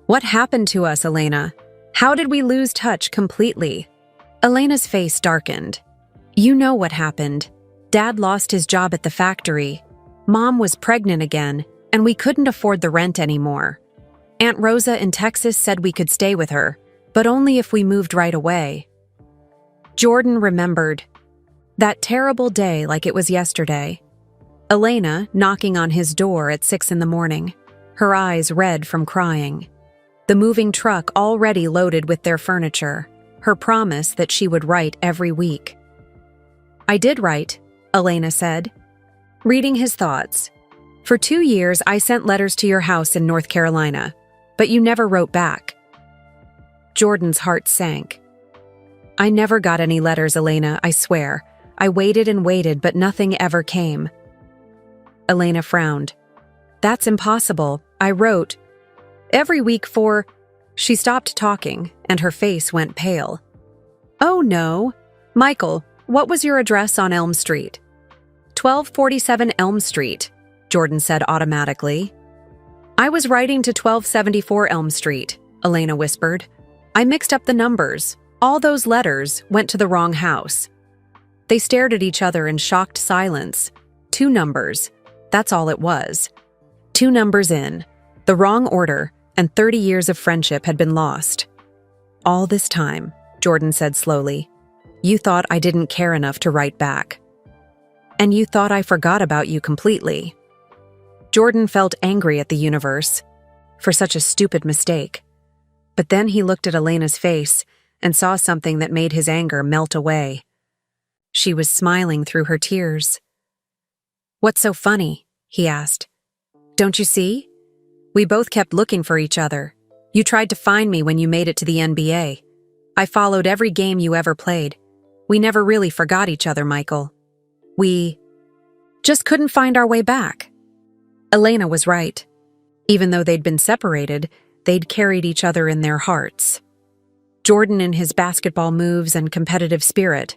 What happened to us, Elena? How did we lose touch completely? Elena's face darkened. You know what happened. Dad lost his job at the factory. Mom was pregnant again, and we couldn't afford the rent anymore. Aunt Rosa in Texas said we could stay with her, but only if we moved right away. Jordan remembered that terrible day like it was yesterday. Elena knocking on his door at 6 a.m, her eyes red from crying. The moving truck already loaded with their furniture, her promise that she would write every week. I did write, Elena said, reading his thoughts. For 2 years, I sent letters to your house in North Carolina, but you never wrote back. Jordan's heart sank. I never got any letters, Elena, I swear. I waited and waited, but nothing ever came. Elena frowned. That's impossible. I wrote every week for... She stopped talking, and her face went pale. Oh no. Michael, what was your address on Elm Street? 1247 Elm Street, Jordan said automatically. I was writing to 1274 Elm Street, Elena whispered. I mixed up the numbers. All those letters went to the wrong house. They stared at each other in shocked silence. 2 numbers. That's all it was. 2 numbers in. The wrong order, and 30 years of friendship had been lost. All this time, Jordan said slowly, you thought I didn't care enough to write back. And you thought I forgot about you completely. Jordan felt angry at the universe for such a stupid mistake. But then he looked at Elena's face and saw something that made his anger melt away. She was smiling through her tears. What's so funny? He asked. Don't you see? We both kept looking for each other. You tried to find me when you made it to the NBA. I followed every game you ever played. We never really forgot each other, Michael. We just couldn't find our way back. Elena was right. Even though they'd been separated, they'd carried each other in their hearts. Jordan in his basketball moves and competitive spirit.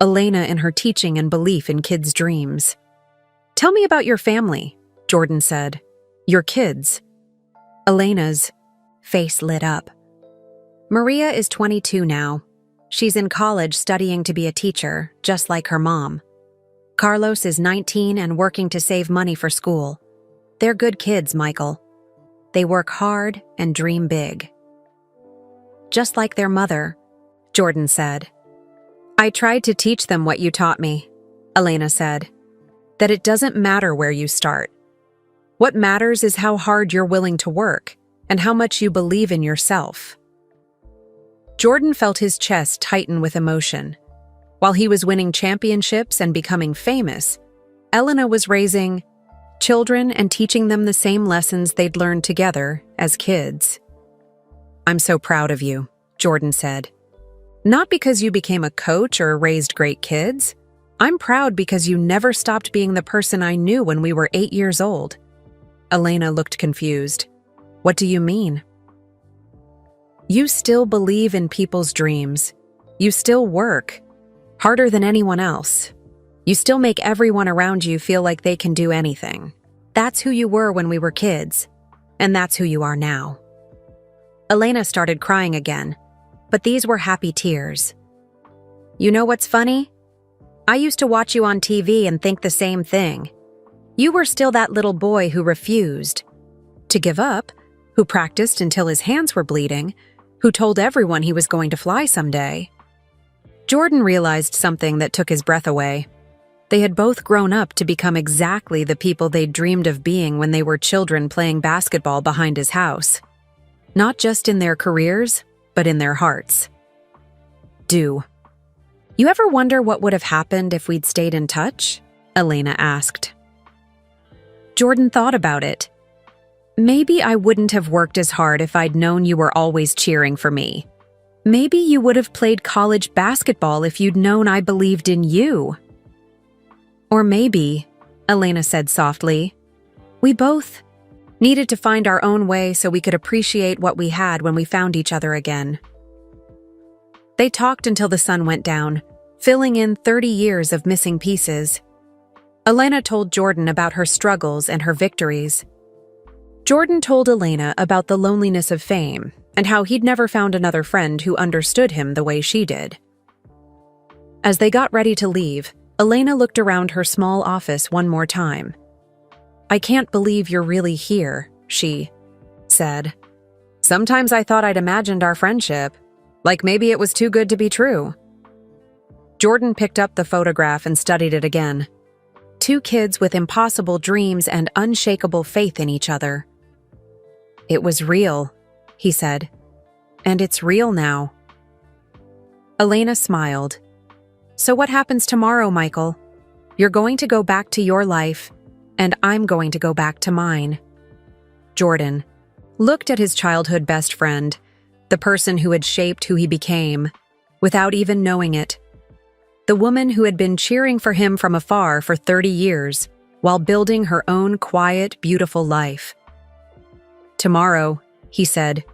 Elena in her teaching and belief in kids' dreams. Tell me about your family, Jordan said. Your kids. Elena's face lit up. Maria is 22 now. She's in college studying to be a teacher, just like her mom. Carlos is 19 and working to save money for school. They're good kids, Michael. They work hard and dream big. Just like their mother, Jordan said. I tried to teach them what you taught me, Elena said. That it doesn't matter where you start. What matters is how hard you're willing to work and how much you believe in yourself. Jordan felt his chest tighten with emotion. While he was winning championships and becoming famous, Elena was raising children and teaching them the same lessons they'd learned together as kids. I'm so proud of you, Jordan said. Not because you became a coach or raised great kids. I'm proud because you never stopped being the person I knew when we were 8 years old. Elena looked confused. What do you mean? You still believe in people's dreams. You still work harder than anyone else. You still make everyone around you feel like they can do anything. That's who you were when we were kids, and that's who you are now. Elena started crying again, but these were happy tears. You know what's funny? I used to watch you on TV and think the same thing. You were still that little boy who refused to give up, who practiced until his hands were bleeding, who told everyone he was going to fly someday. Jordan realized something that took his breath away. They had both grown up to become exactly the people they'd dreamed of being when they were children playing basketball behind his house. Not just in their careers, but in their hearts. Do you ever wonder what would have happened if we'd stayed in touch? Elena asked. Jordan thought about it. Maybe I wouldn't have worked as hard if I'd known you were always cheering for me. Maybe you would have played college basketball if you'd known I believed in you. Or maybe, Elena said softly, we both needed to find our own way so we could appreciate what we had when we found each other again. They talked until the sun went down, filling in 30 years of missing pieces. Elena told Jordan about her struggles and her victories. Jordan told Elena about the loneliness of fame and how he'd never found another friend who understood him the way she did. As they got ready to leave, Elena looked around her small office one more time. I can't believe you're really here, she said. Sometimes I thought I'd imagined our friendship, like maybe it was too good to be true. Jordan picked up the photograph and studied it again. Two kids with impossible dreams and unshakable faith in each other. It was real, he said. And it's real now. Elena smiled. So what happens tomorrow, Michael? You're going to go back to your life, and I'm going to go back to mine. Jordan looked at his childhood best friend, the person who had shaped who he became, without even knowing it. The woman who had been cheering for him from afar for 30 years, while building her own quiet, beautiful life. Tomorrow, he said,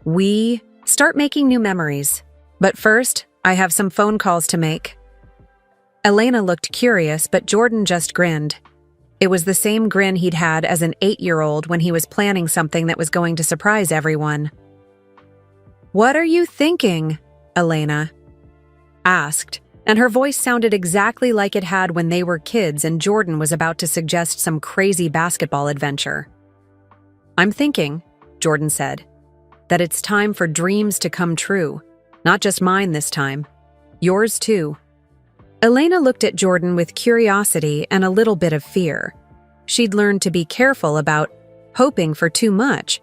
we start making new memories. But first, I have some phone calls to make. Elena looked curious, but Jordan just grinned. It was the same grin he'd had as an 8-year-old when he was planning something that was going to surprise everyone. What are you thinking? Elena asked, and her voice sounded exactly like it had when they were kids and Jordan was about to suggest some crazy basketball adventure. I'm thinking, Jordan said, that it's time for dreams to come true. Not just mine this time. Yours too. Elena looked at Jordan with curiosity and a little bit of fear. She'd learned to be careful about hoping for too much.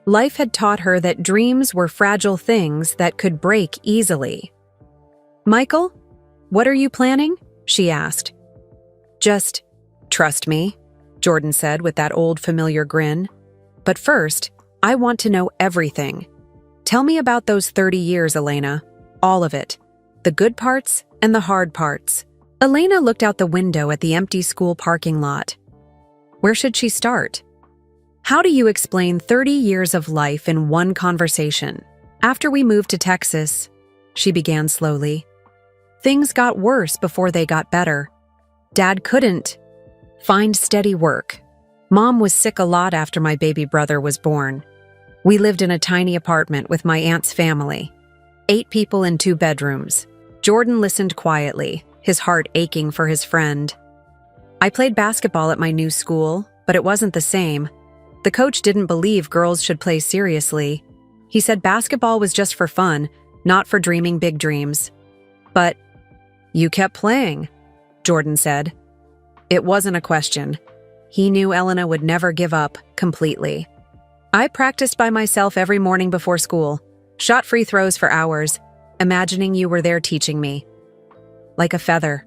Life had taught her that dreams were fragile things that could break easily. Michael, what are you planning? She asked. Just trust me, Jordan said with that old familiar grin. But first, I want to know everything. Tell me about those 30 years, Elena. All of it. The good parts and the hard parts. Elena looked out the window at the empty school parking lot. Where should she start? How do you explain 30 years of life in one conversation? After we moved to Texas, she began slowly. Things got worse before they got better. Dad couldn't find steady work. Mom was sick a lot after my baby brother was born. We lived in a tiny apartment with my aunt's family. 8 people in 2 bedrooms. Jordan listened quietly, his heart aching for his friend. I played basketball at my new school, but it wasn't the same. The coach didn't believe girls should play seriously. He said basketball was just for fun, not for dreaming big dreams. But you kept playing, Jordan said. It wasn't a question. He knew Elena would never give up completely. I practiced by myself every morning before school, shot free throws for hours, imagining you were there teaching me. Like a feather,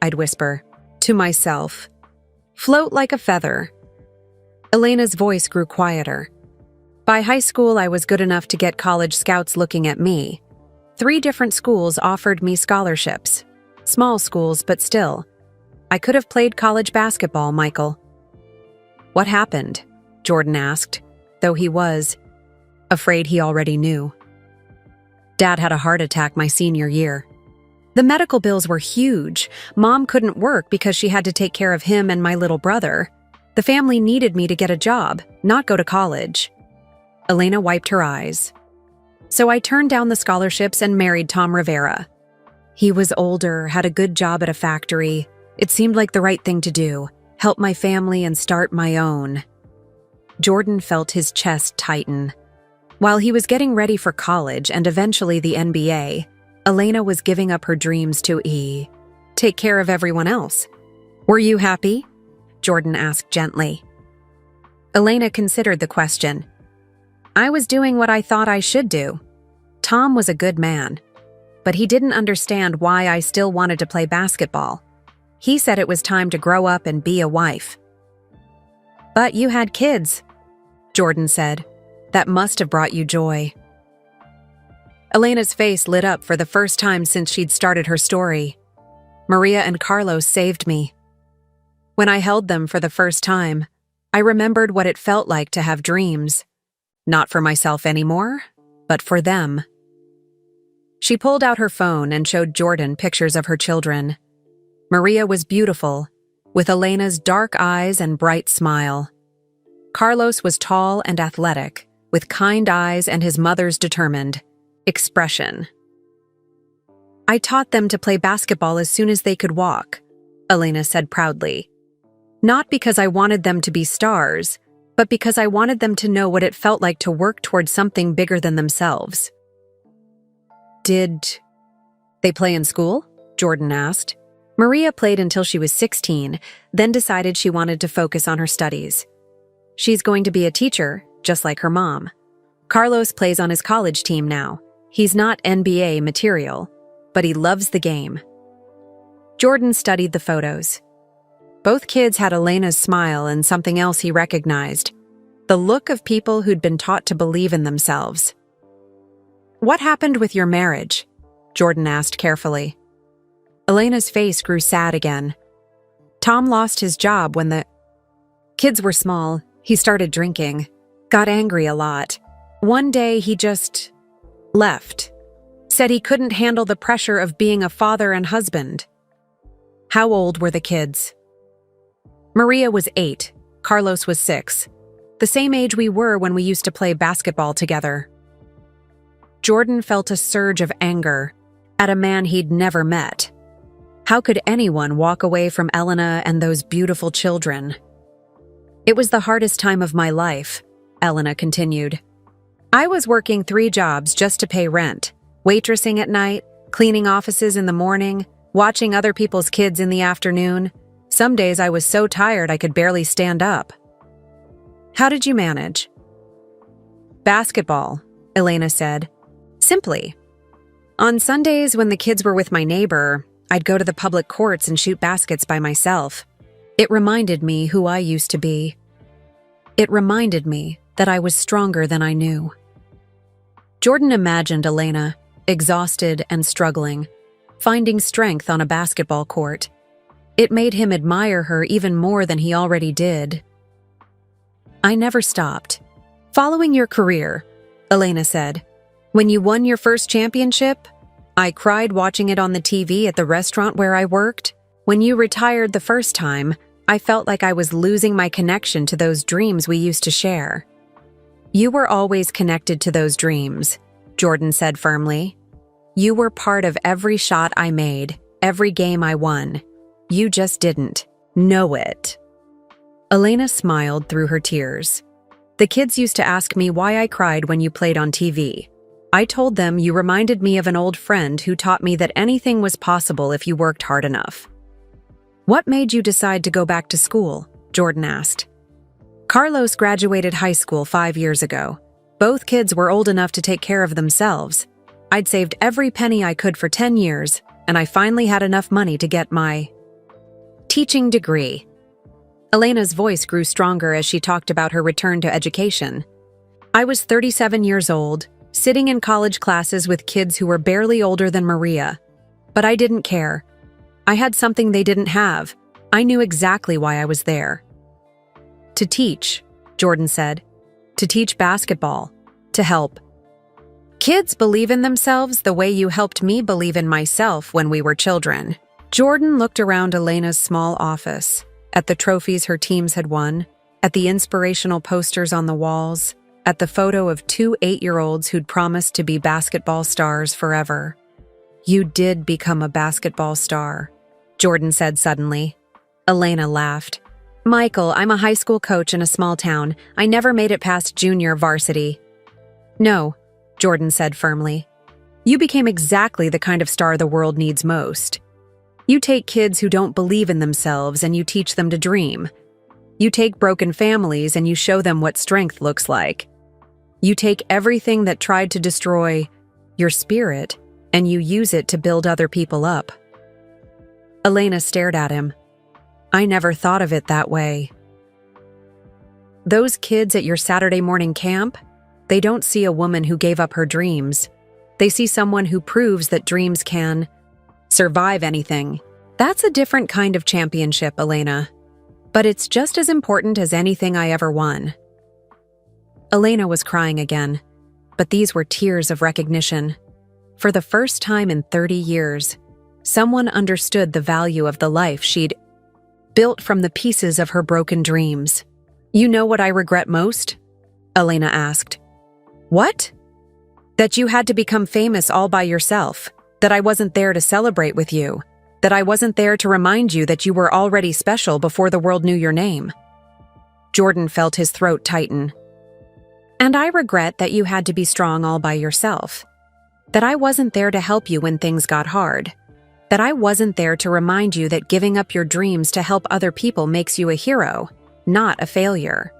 I'd whisper to myself. Float like a feather. Elena's voice grew quieter. By high school, I was good enough to get college scouts looking at me. 3 different schools offered me scholarships. Small schools, but still. I could have played college basketball, Michael. What happened? Jordan asked, though he was afraid he already knew. Dad had a heart attack my senior year. The medical bills were huge. Mom couldn't work because she had to take care of him and my little brother. The family needed me to get a job, not go to college. Elena wiped her eyes. So I turned down the scholarships and married Tom Rivera. He was older, had a good job at a factory. It seemed like the right thing to do, help my family and start my own. Jordan felt his chest tighten. While he was getting ready for college and eventually the NBA, Elena was giving up her dreams to take care of everyone else. "Were you happy?" Jordan asked gently. Elena considered the question. "I was doing what I thought I should do. Tom was a good man, but he didn't understand why I still wanted to play basketball. He said it was time to grow up and be a wife." "But you had kids," Jordan said. "That must have brought you joy." Elena's face lit up for the first time since she'd started her story. "Maria and Carlos saved me. When I held them for the first time, I remembered what it felt like to have dreams. Not for myself anymore, but for them." She pulled out her phone and showed Jordan pictures of her children. Maria was beautiful, with Elena's dark eyes and bright smile. Carlos was tall and athletic, with kind eyes and his mother's determined expression. "I taught them to play basketball as soon as they could walk," Elena said proudly. "Not because I wanted them to be stars, but because I wanted them to know what it felt like to work towards something bigger than themselves." "Did they play in school?" Jordan asked. Maria played until she was 16, then decided she wanted to focus on her studies. She's going to be a teacher, just like her mom. Carlos plays on his college team now. He's not NBA material, but he loves the game. Jordan studied the photos. Both kids had Elena's smile and something else he recognized, the look of people who'd been taught to believe in themselves. "What happened with your marriage?" Jordan asked carefully. Elena's face grew sad again. "Tom lost his job when the kids were small. He started drinking, got angry a lot. One day he just left. Said he couldn't handle the pressure of being a father and husband." "How old were the kids?" "Maria was 8, Carlos was 6. The same age we were when we used to play basketball together." Jordan felt a surge of anger at a man he'd never met. How could anyone walk away from Elena and those beautiful children? "It was the hardest time of my life," Elena continued. "I was working 3 jobs just to pay rent, waitressing at night, cleaning offices in the morning, watching other people's kids in the afternoon. Some days I was so tired I could barely stand up." "How did you manage?" "Basketball," Elena said. "Simply. On Sundays when the kids were with my neighbor, I'd go to the public courts and shoot baskets by myself. It reminded me who I used to be. It reminded me that I was stronger than I knew." Jordan imagined Elena, exhausted and struggling, finding strength on a basketball court. It made him admire her even more than he already did. "I never stopped. Following your career," Elena said. "When you won your first championship, I cried watching it on the TV at the restaurant where I worked. When you retired the first time, I felt like I was losing my connection to those dreams we used to share." "You were always connected to those dreams," Jordan said firmly. "You were part of every shot I made, every game I won. You just didn't know it." Elena smiled through her tears. "The kids used to ask me why I cried when you played on TV. I told them you reminded me of an old friend who taught me that anything was possible if you worked hard enough." "What made you decide to go back to school?" Jordan asked. "Carlos graduated high school 5 years ago. Both kids were old enough to take care of themselves. I'd saved every penny I could for 10 years, and I finally had enough money to get my teaching degree." Elena's voice grew stronger as she talked about her return to education. "I was 37 years old, sitting in college classes with kids who were barely older than Maria. But I didn't care. I had something they didn't have. I knew exactly why I was there." "To teach," Jordan said. "To teach basketball. To help kids believe in themselves the way you helped me believe in myself when we were children." Jordan looked around Elena's small office, at the trophies her teams had won, at the inspirational posters on the walls, at the photo of 2 8-year-olds who'd promised to be basketball stars forever. "You did become a basketball star," Jordan said suddenly. Elena laughed. "Michael, I'm a high school coach in a small town. I never made it past junior varsity." No, Jordan said firmly. You became exactly the kind of star the world needs most. You take kids who don't believe in themselves and you teach them to dream. You take broken families and you show them what strength looks like. You take everything that tried to destroy your spirit and you use it to build other people up. Elena stared at him. I never thought of it that way. Those kids at your Saturday morning camp, they don't see a woman who gave up her dreams. They see someone who proves that dreams can survive anything. That's a different kind of championship, Elena. But it's just as important as anything I ever won. Elena was crying again, but these were tears of recognition. For the first time in 30 years, someone understood the value of the life she'd built from the pieces of her broken dreams. You know what I regret most? Elena asked. What? That you had to become famous all by yourself. That I wasn't there to celebrate with you. That I wasn't there to remind you that you were already special before the world knew your name. Jordan felt his throat tighten. And I regret that you had to be strong all by yourself. That I wasn't there to help you when things got hard. That I wasn't there to remind you that giving up your dreams to help other people makes you a hero, not a failure.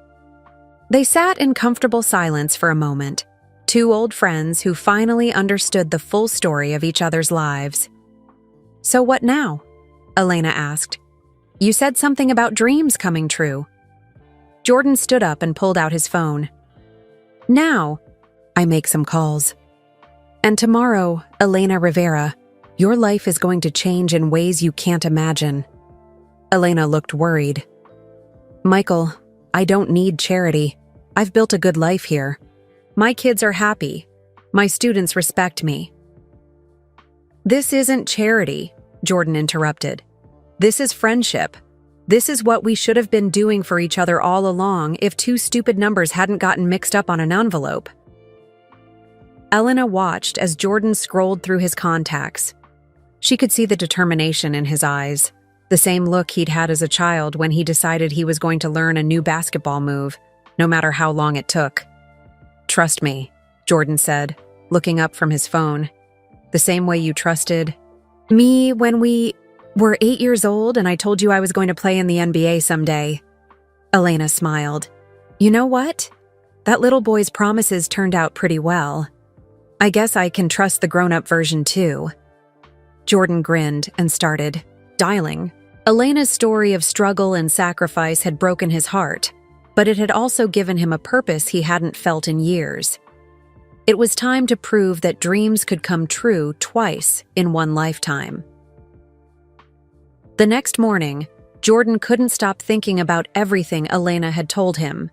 They sat in comfortable silence for a moment, two old friends who finally understood the full story of each other's lives. So what now? Elena asked. You said something about dreams coming true. Jordan stood up and pulled out his phone. Now, I make some calls. And tomorrow, Elena Rivera, your life is going to change in ways you can't imagine. Elena looked worried. Michael, I don't need charity. I've built a good life here. My kids are happy. My students respect me. This isn't charity, Jordan interrupted. This is friendship. This is what we should have been doing for each other all along if two stupid numbers hadn't gotten mixed up on an envelope. Elena watched as Jordan scrolled through his contacts. She could see the determination in his eyes, the same look he'd had as a child when he decided he was going to learn a new basketball move, no matter how long it took. Trust me, Jordan said, looking up from his phone. The same way you trusted me when we were 8 years old and I told you I was going to play in the NBA someday. Elena smiled. You know what? That little boy's promises turned out pretty well. I guess I can trust the grown-up version too. Jordan grinned and started dialing. Elena's story of struggle and sacrifice had broken his heart, but it had also given him a purpose he hadn't felt in years. It was time to prove that dreams could come true twice in one lifetime. The next morning, Jordan couldn't stop thinking about everything Elena had told him.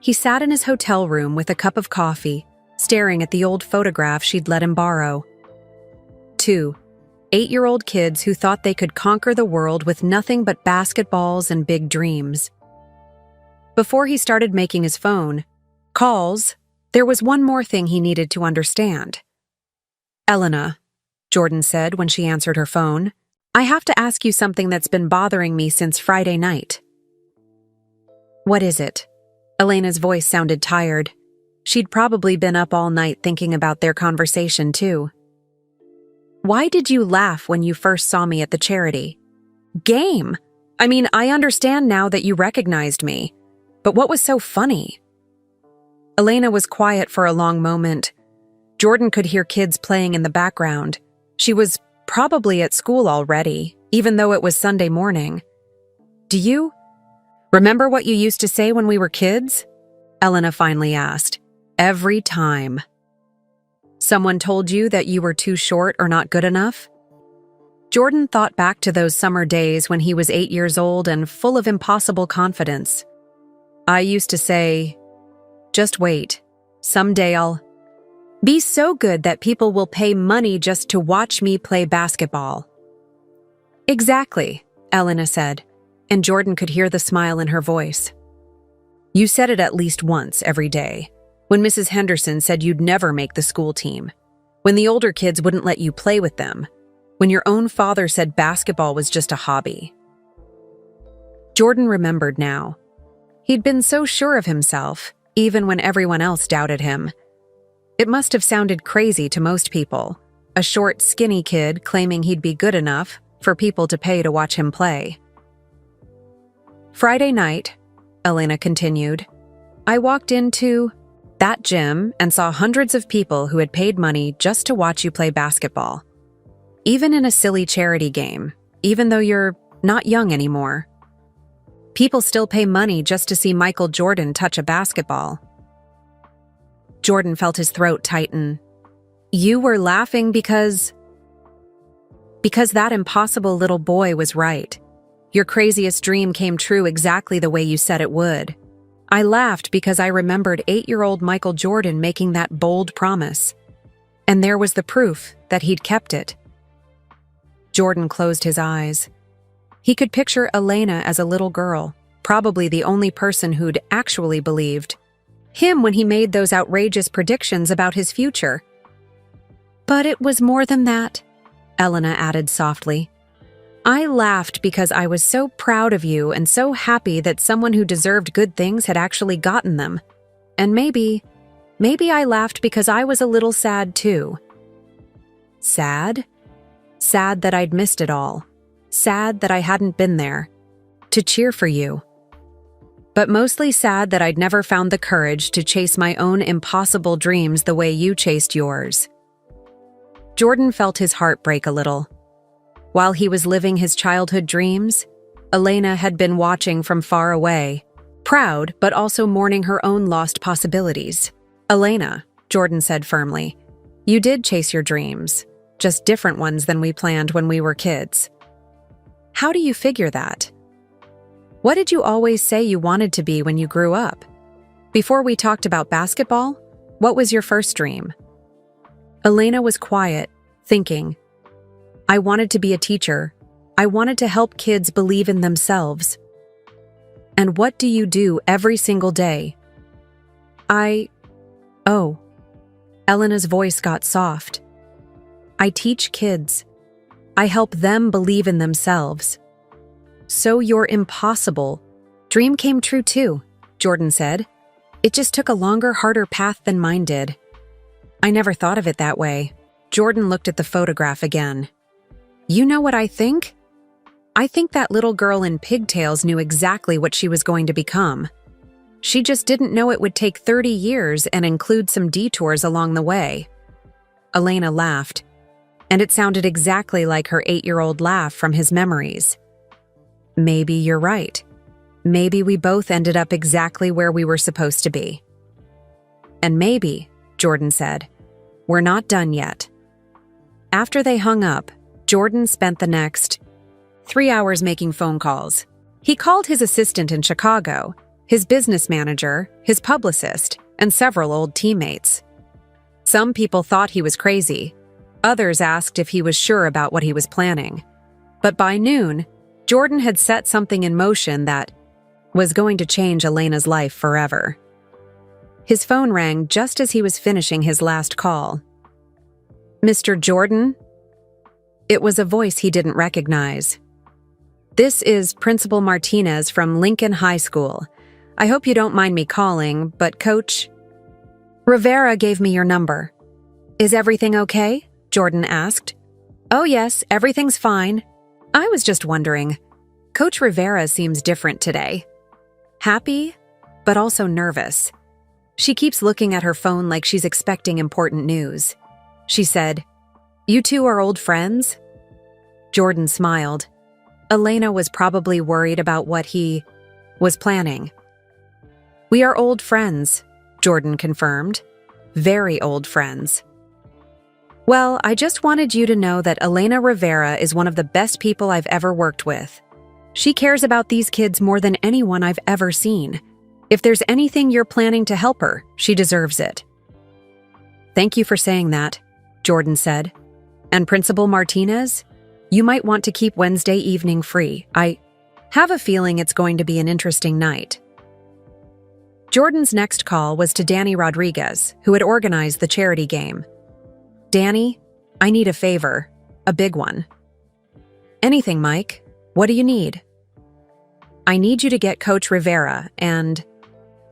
He sat in his hotel room with a cup of coffee, staring at the old photograph she'd let him borrow. 2 8-year-old kids who thought they could conquer the world with nothing but basketballs and big dreams. Before he started making his phone calls, there was one more thing he needed to understand. Elena, Jordan said when she answered her phone, I have to ask you something that's been bothering me since Friday night. What is it? Elena's voice sounded tired. She'd probably been up all night thinking about their conversation, too. Why did you laugh when you first saw me at the charity game? I mean, I understand now that you recognized me, but what was so funny? Elena was quiet for a long moment. Jordan could hear kids playing in the background. She was probably at school already, even though it was Sunday morning. Do you remember what you used to say when we were kids? Elena finally asked. Every time. Someone told you that you were too short or not good enough? Jordan thought back to those summer days when he was 8 years old and full of impossible confidence. I used to say, just wait. Someday I'll be so good that people will pay money just to watch me play basketball. Exactly, Elena said, and Jordan could hear the smile in her voice. You said it at least once every day. When Mrs. Henderson said you'd never make the school team. When the older kids wouldn't let you play with them. When your own father said basketball was just a hobby. Jordan remembered now. He'd been so sure of himself, even when everyone else doubted him. It must have sounded crazy to most people, a short, skinny kid claiming he'd be good enough for people to pay to watch him play. Friday night, Elena continued, I walked into that gym and saw hundreds of people who had paid money just to watch you play basketball. Even in a silly charity game, even though you're not young anymore. People still pay money just to see Michael Jordan touch a basketball. Jordan felt his throat tighten. You were laughing because that impossible little boy was right. Your craziest dream came true exactly the way you said it would. I laughed because I remembered 8-year-old Michael Jordan making that bold promise. And there was the proof that he'd kept it. Jordan closed his eyes. He could picture Elena as a little girl, probably the only person who'd actually believed him when he made those outrageous predictions about his future. But it was more than that, Elena added softly. I laughed because I was so proud of you and so happy that someone who deserved good things had actually gotten them. And maybe I laughed because I was a little sad too. Sad? Sad that I'd missed it all. Sad that I hadn't been there to cheer for you. But mostly sad that I'd never found the courage to chase my own impossible dreams the way you chased yours. Jordan felt his heart break a little. While he was living his childhood dreams, Elena had been watching from far away, proud but also mourning her own lost possibilities. Elena, Jordan said firmly, you did chase your dreams, just different ones than we planned when we were kids. How do you figure that? What did you always say you wanted to be when you grew up? Before we talked about basketball, what was your first dream? Elena was quiet, thinking. I wanted to be a teacher. I wanted to help kids believe in themselves. And what do you do every single day? Oh. Elena's voice got soft. I teach kids. I help them believe in themselves. So your impossible dream came true too, Jordan said. It just took a longer, harder path than mine did. I never thought of it that way. Jordan looked at the photograph again. You know what I think? I think that little girl in pigtails knew exactly what she was going to become. She just didn't know it would take 30 years and include some detours along the way. Elena laughed, and it sounded exactly like her 8-year-old laugh from his memories. Maybe you're right. Maybe we both ended up exactly where we were supposed to be. And maybe, Jordan said, we're not done yet. After they hung up, Jordan spent the next 3 hours making phone calls. He called his assistant in Chicago, his business manager, his publicist, and several old teammates. Some people thought he was crazy. Others asked if he was sure about what he was planning. But by noon, Jordan had set something in motion that was going to change Elena's life forever. His phone rang just as he was finishing his last call. Mr. Jordan? It was a voice he didn't recognize. This is Principal Martinez from Lincoln High School. I hope you don't mind me calling, but Coach Rivera gave me your number. Is everything okay? Jordan asked. Oh yes, everything's fine. I was just wondering. Coach Rivera seems different today. Happy, but also nervous. She keeps looking at her phone like she's expecting important news. She said, You two are old friends? Jordan smiled. Elena was probably worried about what he was planning. We are old friends, Jordan confirmed. Very old friends. Well, I just wanted you to know that Elena Rivera is one of the best people I've ever worked with. She cares about these kids more than anyone I've ever seen. If there's anything you're planning to help her, she deserves it. Thank you for saying that, Jordan said. And Principal Martinez, you might want to keep Wednesday evening free. I have a feeling it's going to be an interesting night. Jordan's next call was to Danny Rodriguez, who had organized the charity game. Danny, I need a favor, a big one. Anything, Mike. What do you need? I need you to get Coach Rivera and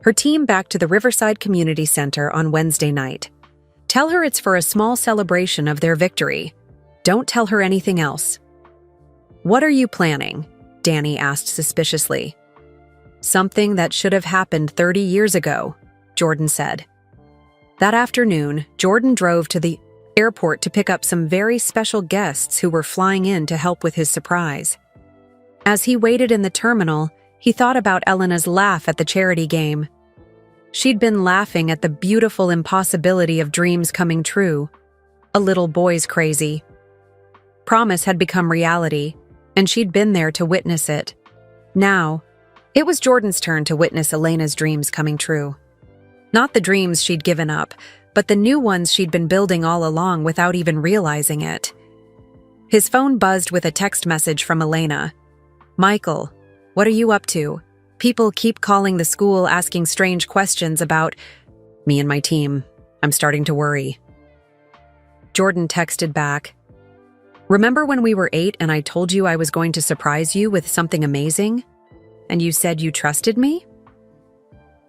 her team back to the Riverside Community Center on Wednesday night. Tell her it's for a small celebration of their victory. Don't tell her anything else." "What are you planning?" Danny asked suspiciously. "Something that should have happened 30 years ago," Jordan said. That afternoon, Jordan drove to the airport to pick up some very special guests who were flying in to help with his surprise. As he waited in the terminal, he thought about Elena's laugh at the charity game. She'd been laughing at the beautiful impossibility of dreams coming true. A little boy's crazy. Promise had become reality, and she'd been there to witness it. Now, it was Jordan's turn to witness Elena's dreams coming true. Not the dreams she'd given up, but the new ones she'd been building all along without even realizing it. His phone buzzed with a text message from Elena. "Michael, what are you up to? People keep calling the school asking strange questions about me and my team. I'm starting to worry." Jordan texted back, "Remember when we were 8 and I told you I was going to surprise you with something amazing? And you said you trusted me?"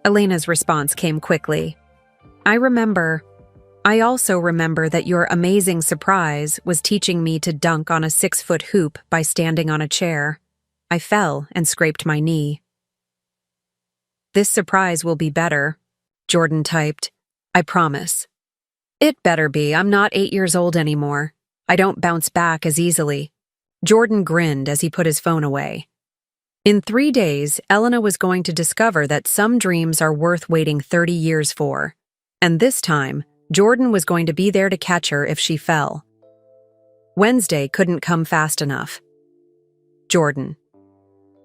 Elena's response came quickly. "I remember. I also remember that your amazing surprise was teaching me to dunk on a 6-foot hoop by standing on a chair. I fell and scraped my knee." "This surprise will be better," Jordan typed. "I promise." "It better be. I'm not 8 years old anymore. I don't bounce back as easily." Jordan grinned as he put his phone away. In 3 days, Elena was going to discover that some dreams are worth waiting 30 years for. And this time, Jordan was going to be there to catch her if she fell. Wednesday couldn't come fast enough. Jordan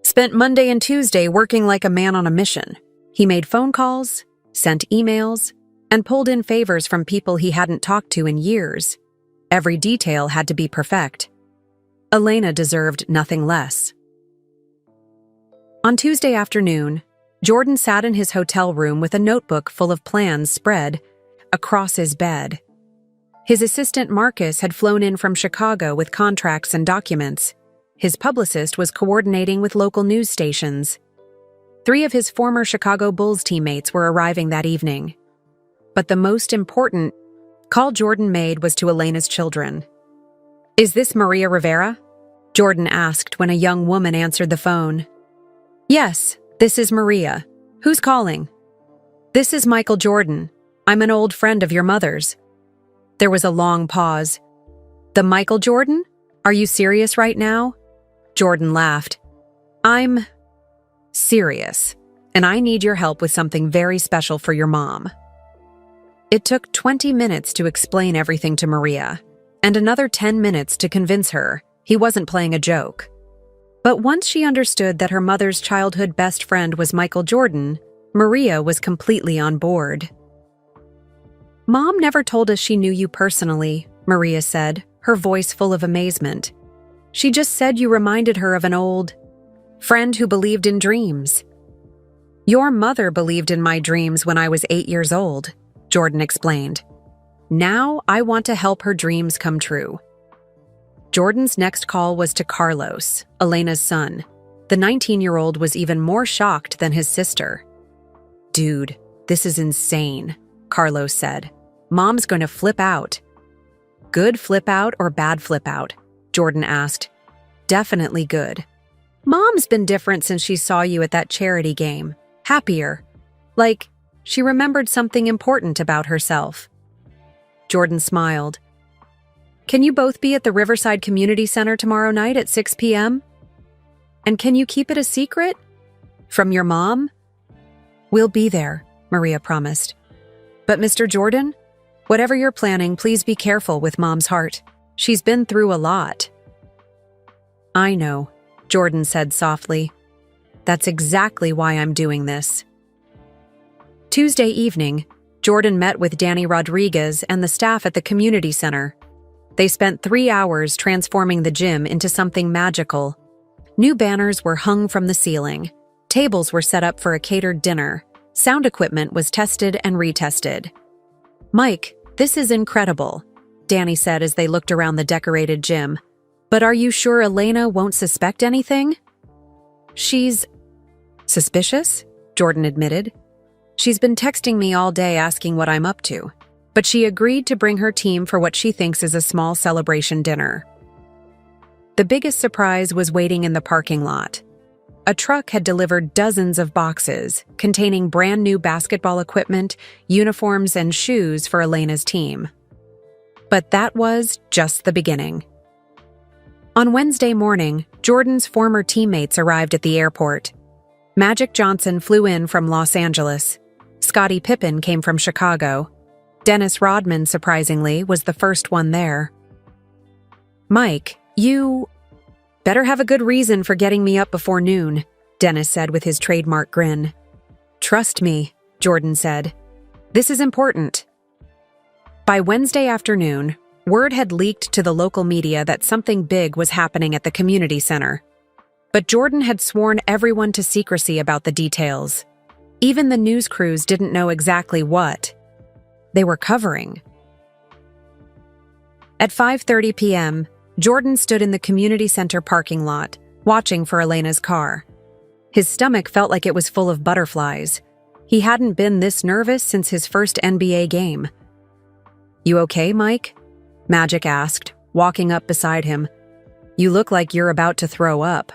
spent Monday and Tuesday working like a man on a mission. He made phone calls, sent emails, and pulled in favors from people he hadn't talked to in years. Every detail had to be perfect. Elena deserved nothing less. On Tuesday afternoon, Jordan sat in his hotel room with a notebook full of plans spread across his bed. His assistant Marcus had flown in from Chicago with contracts and documents. His publicist was coordinating with local news stations. 3 of his former Chicago Bulls teammates were arriving that evening. But the most important call Jordan made was to Elena's children. "Is this Maria Rivera?" Jordan asked when a young woman answered the phone. "Yes, this is Maria. Who's calling?" "This is Michael Jordan. I'm an old friend of your mother's." There was a long pause. "The Michael Jordan? Are you serious right now?" Jordan laughed. "I'm serious, and I need your help with something very special for your mom." It took 20 minutes to explain everything to Maria, and another 10 minutes to convince her he wasn't playing a joke. But once she understood that her mother's childhood best friend was Michael Jordan, Maria was completely on board. "Mom never told us she knew you personally," Maria said, her voice full of amazement. "She just said you reminded her of an old friend who believed in dreams." "Your mother believed in my dreams when I was 8 years old," Jordan explained. "Now I want to help her dreams come true." Jordan's next call was to Carlos, Elena's son. The 19-year-old was even more shocked than his sister. "Dude, this is insane," Carlos said. "Mom's going to flip out." "Good flip out or bad flip out?" Jordan asked. "Definitely good. Mom's been different since she saw you at that charity game. Happier. Like, she remembered something important about herself." Jordan smiled. "Can you both be at the Riverside Community Center tomorrow night at 6 p.m.? And can you keep it a secret? From your mom?" "We'll be there," Maria promised. "But Mr. Jordan, whatever you're planning, please be careful with Mom's heart. She's been through a lot." "I know," Jordan said softly. "That's exactly why I'm doing this." Tuesday evening, Jordan met with Danny Rodriguez and the staff at the community center. They spent 3 hours transforming the gym into something magical. New banners were hung from the ceiling. Tables were set up for a catered dinner. Sound equipment was tested and retested. "Mike, this is incredible," Danny said as they looked around the decorated gym. "But are you sure Elena won't suspect anything?" "She's suspicious," Jordan admitted. "She's been texting me all day asking what I'm up to." but she agreed to bring her team for what she thinks is a small celebration dinner. The biggest surprise was waiting in the parking lot. A truck had delivered dozens of boxes containing brand new basketball equipment, uniforms, and shoes for Elena's team. But that was just the beginning. On Wednesday morning, Jordan's former teammates arrived at the airport. Magic Johnson flew in from Los Angeles. Scottie Pippen came from Chicago. Dennis Rodman, surprisingly, was the first one there. "Mike, you better have a good reason for getting me up before noon," Dennis said with his trademark grin. "Trust me," Jordan said. "This is important." By Wednesday afternoon, word had leaked to the local media that something big was happening at the community center. But Jordan had sworn everyone to secrecy about the details. Even the news crews didn't know exactly what they were covering. At 5:30 p.m., Jordan stood in the community center parking lot, watching for Elena's car. His stomach felt like it was full of butterflies. He hadn't been this nervous since his first NBA game. "You okay, Mike?" Magic asked, walking up beside him. "You look like you're about to throw up."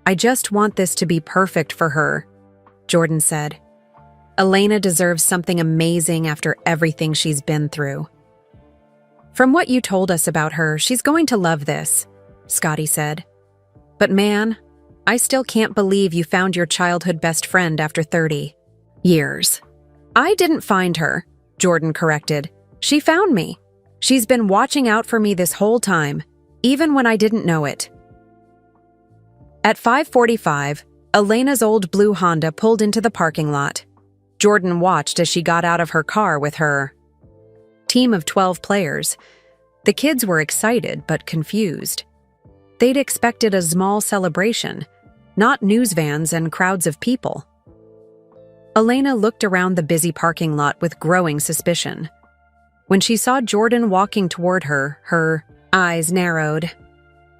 "I just want this to be perfect for her," Jordan said. "Elena deserves something amazing after everything she's been through." "From what you told us about her, she's going to love this," Scottie said. "But man, I still can't believe you found your childhood best friend after 30 years. "I didn't find her," Jordan corrected. "She found me. She's been watching out for me this whole time, even when I didn't know it." At 5:45, Elena's old blue Honda pulled into the parking lot. Jordan watched as she got out of her car with her team of 12 players. The kids were excited but confused. They'd expected a small celebration, not news vans and crowds of people. Elena looked around the busy parking lot with growing suspicion. When she saw Jordan walking toward her, her eyes narrowed.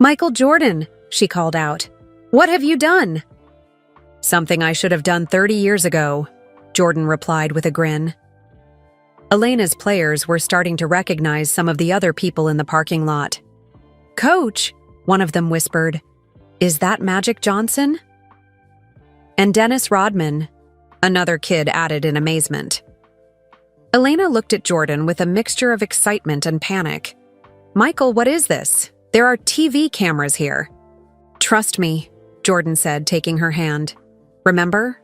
"Michael Jordan," she called out. "What have you done?" "Something I should have done 30 years ago," Jordan replied with a grin. Elena's players were starting to recognize some of the other people in the parking lot. "Coach," one of them whispered, "is that Magic Johnson?" "And Dennis Rodman," another kid added in amazement. Elena looked at Jordan with a mixture of excitement and panic. "Michael, what is this? There are TV cameras here." "Trust me," Jordan said, taking her hand. "Remember?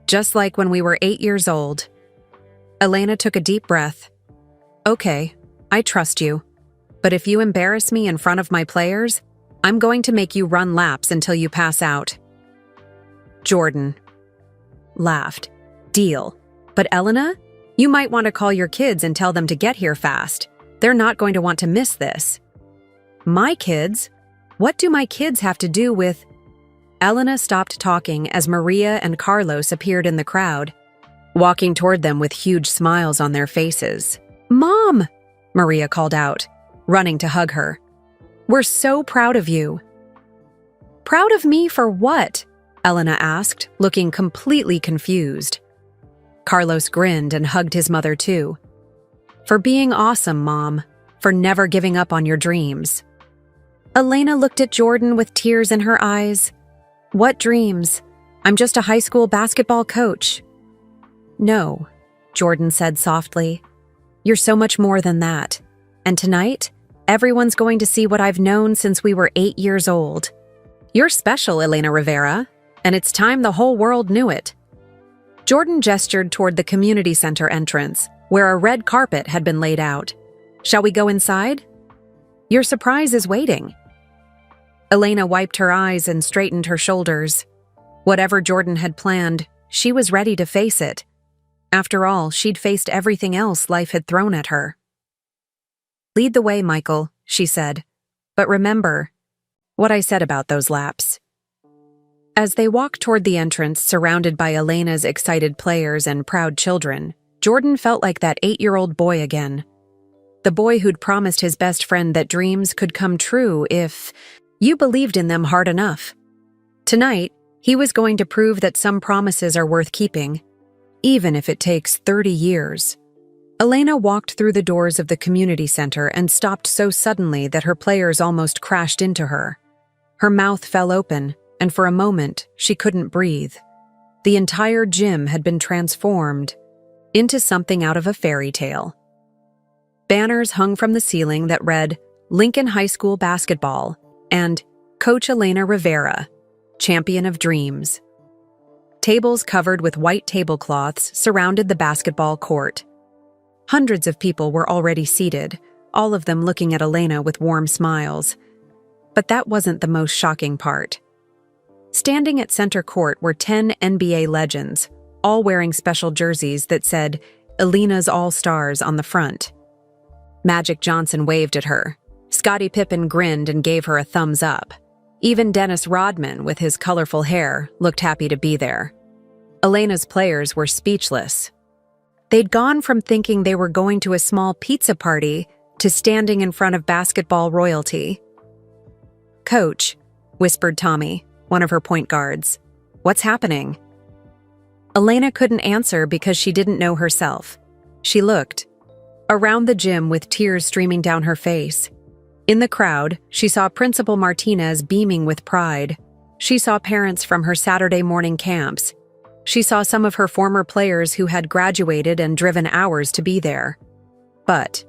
Just like when we were 8 years old." Elena took a deep breath. "Okay, I trust you. But if you embarrass me in front of my players, I'm going to make you run laps until you pass out." Jordan laughed. "Deal. But Elena, you might want to call your kids and tell them to get here fast. They're not going to want to miss this." "My kids? What do my kids have to do with—" Elena stopped talking as Maria and Carlos appeared in the crowd, walking toward them with huge smiles on their faces. "Mom!" Maria called out, running to hug her. "We're so proud of you." "Proud of me for what?" Elena asked, looking completely confused. Carlos grinned and hugged his mother too. "For being awesome, Mom. For never giving up on your dreams." Elena looked at Jordan with tears in her eyes. "What dreams? I'm just a high school basketball coach." "No," Jordan said softly. "You're so much more than that. And tonight, everyone's going to see what I've known since we were 8 years old. You're special, Elena Rivera, and it's time the whole world knew it." Jordan gestured toward the community center entrance, where a red carpet had been laid out. "Shall we go inside? Your surprise is waiting." Elena wiped her eyes and straightened her shoulders. Whatever Jordan had planned, she was ready to face it. After all, she'd faced everything else life had thrown at her. "Lead the way, Michael," she said. "But remember what I said about those laps." As they walked toward the entrance, surrounded by Elena's excited players and proud children, Jordan felt like that 8-year-old boy again. The boy who'd promised his best friend that dreams could come true if you believed in them hard enough. Tonight, he was going to prove that some promises are worth keeping, even if it takes 30 years. Elena walked through the doors of the community center and stopped so suddenly that her players almost crashed into her. Her mouth fell open, and for a moment, she couldn't breathe. The entire gym had been transformed into something out of a fairy tale. Banners hung from the ceiling that read, "Lincoln High School Basketball," and "Coach Elena Rivera, Champion of Dreams." Tables covered with white tablecloths surrounded the basketball court. Hundreds of people were already seated, all of them looking at Elena with warm smiles. But that wasn't the most shocking part. Standing at center court were 10 NBA legends, all wearing special jerseys that said, "Elena's All-Stars" on the front. Magic Johnson waved at her. Scottie Pippen grinned and gave her a thumbs up. Even Dennis Rodman, with his colorful hair, looked happy to be there. Elena's players were speechless. They'd gone from thinking they were going to a small pizza party to standing in front of basketball royalty. "Coach," whispered Tommy, one of her point guards, "what's happening?" Elena couldn't answer because she didn't know herself. She looked around the gym with tears streaming down her face. In the crowd, she saw Principal Martinez beaming with pride. She saw parents from her Saturday morning camps. She saw some of her former players who had graduated and driven hours to be there. But,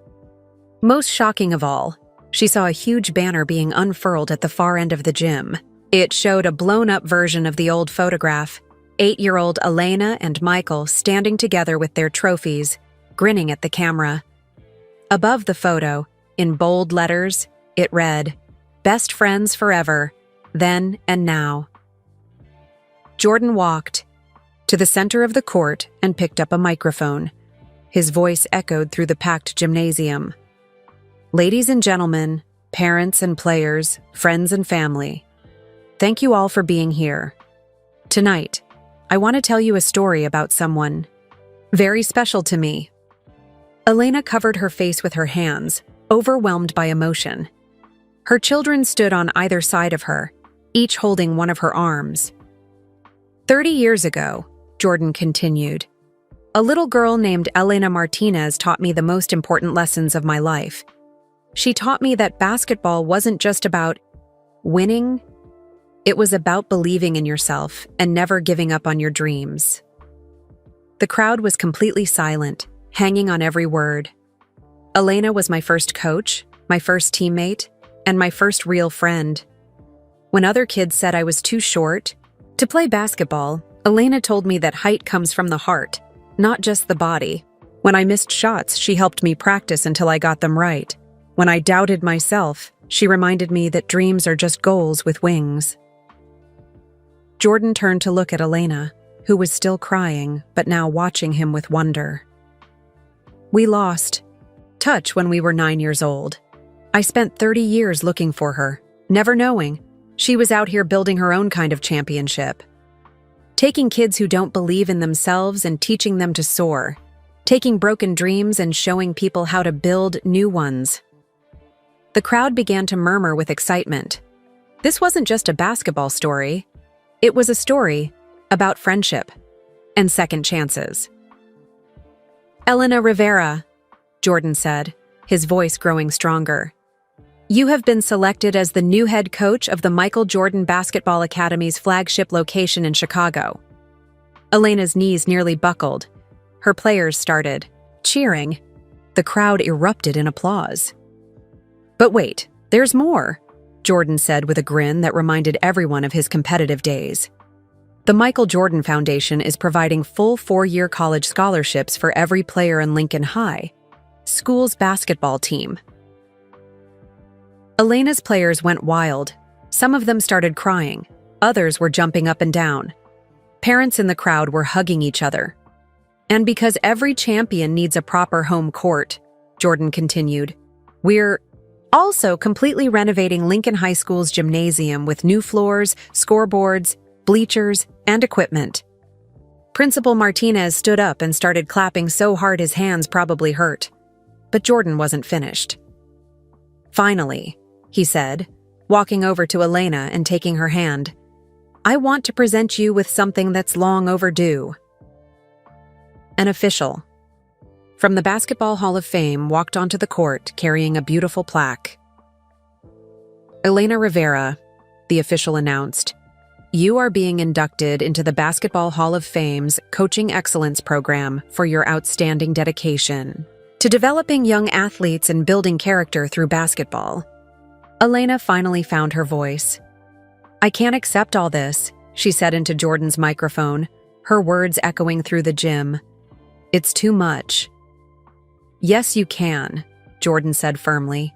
most shocking of all, she saw a huge banner being unfurled at the far end of the gym. It showed a blown-up version of the old photograph, 8-year-old Elena and Michael standing together with their trophies, grinning at the camera. Above the photo, in bold letters, it read, "Best friends forever, then and now." Jordan walked to the center of the court and picked up a microphone. His voice echoed through the packed gymnasium. "Ladies and gentlemen, parents and players, friends and family, thank you all for being here. Tonight, I want to tell you a story about someone very special to me." Elena covered her face with her hands, overwhelmed by emotion. Her children stood on either side of her, each holding one of her arms. 30 years ago, Jordan continued, a little girl named Elena Martinez taught me the most important lessons of my life. She taught me that basketball wasn't just about winning, it was about believing in yourself and never giving up on your dreams. The crowd was completely silent, hanging on every word. Elena was my first coach, my first teammate, and my first real friend. When other kids said I was too short to play basketball, Elena told me that height comes from the heart, not just the body. When I missed shots, she helped me practice until I got them right. When I doubted myself, she reminded me that dreams are just goals with wings. Jordan turned to look at Elena, who was still crying, but now watching him with wonder. "We lost touch when we were 9 years old. I spent 30 years looking for her, never knowing she was out here building her own kind of championship. Taking kids who don't believe in themselves and teaching them to soar. Taking broken dreams and showing people how to build new ones." The crowd began to murmur with excitement. This wasn't just a basketball story. It was a story about friendship and second chances. "Elena Rivera," Jordan said, his voice growing stronger. "You have been selected as the new head coach of the Michael Jordan Basketball Academy's flagship location in Chicago." Elena's knees nearly buckled. Her players started cheering. The crowd erupted in applause. "But wait, there's more," Jordan said with a grin that reminded everyone of his competitive days. "The Michael Jordan Foundation is providing full 4-year college scholarships for every player in Lincoln High School's basketball team." Elena's players went wild. Some of them started crying. Others were jumping up and down. Parents in the crowd were hugging each other. "And because every champion needs a proper home court," Jordan continued, "we're also completely renovating Lincoln High School's gymnasium with new floors, scoreboards, bleachers, and equipment." Principal Martinez stood up and started clapping so hard his hands probably hurt. But Jordan wasn't finished. "Finally," he said, walking over to Elena and taking her hand, "I want to present you with something that's long overdue. An official from the Basketball Hall of Fame walked onto the court carrying a beautiful plaque. "Elena Rivera," the official announced, "you are being inducted into the Basketball Hall of Fame's Coaching Excellence Program for your outstanding dedication to developing young athletes and building character through basketball." Elena finally found her voice. "I can't accept all this," she said into Jordan's microphone, her words echoing through the gym. "It's too much." "Yes, you can," Jordan said firmly.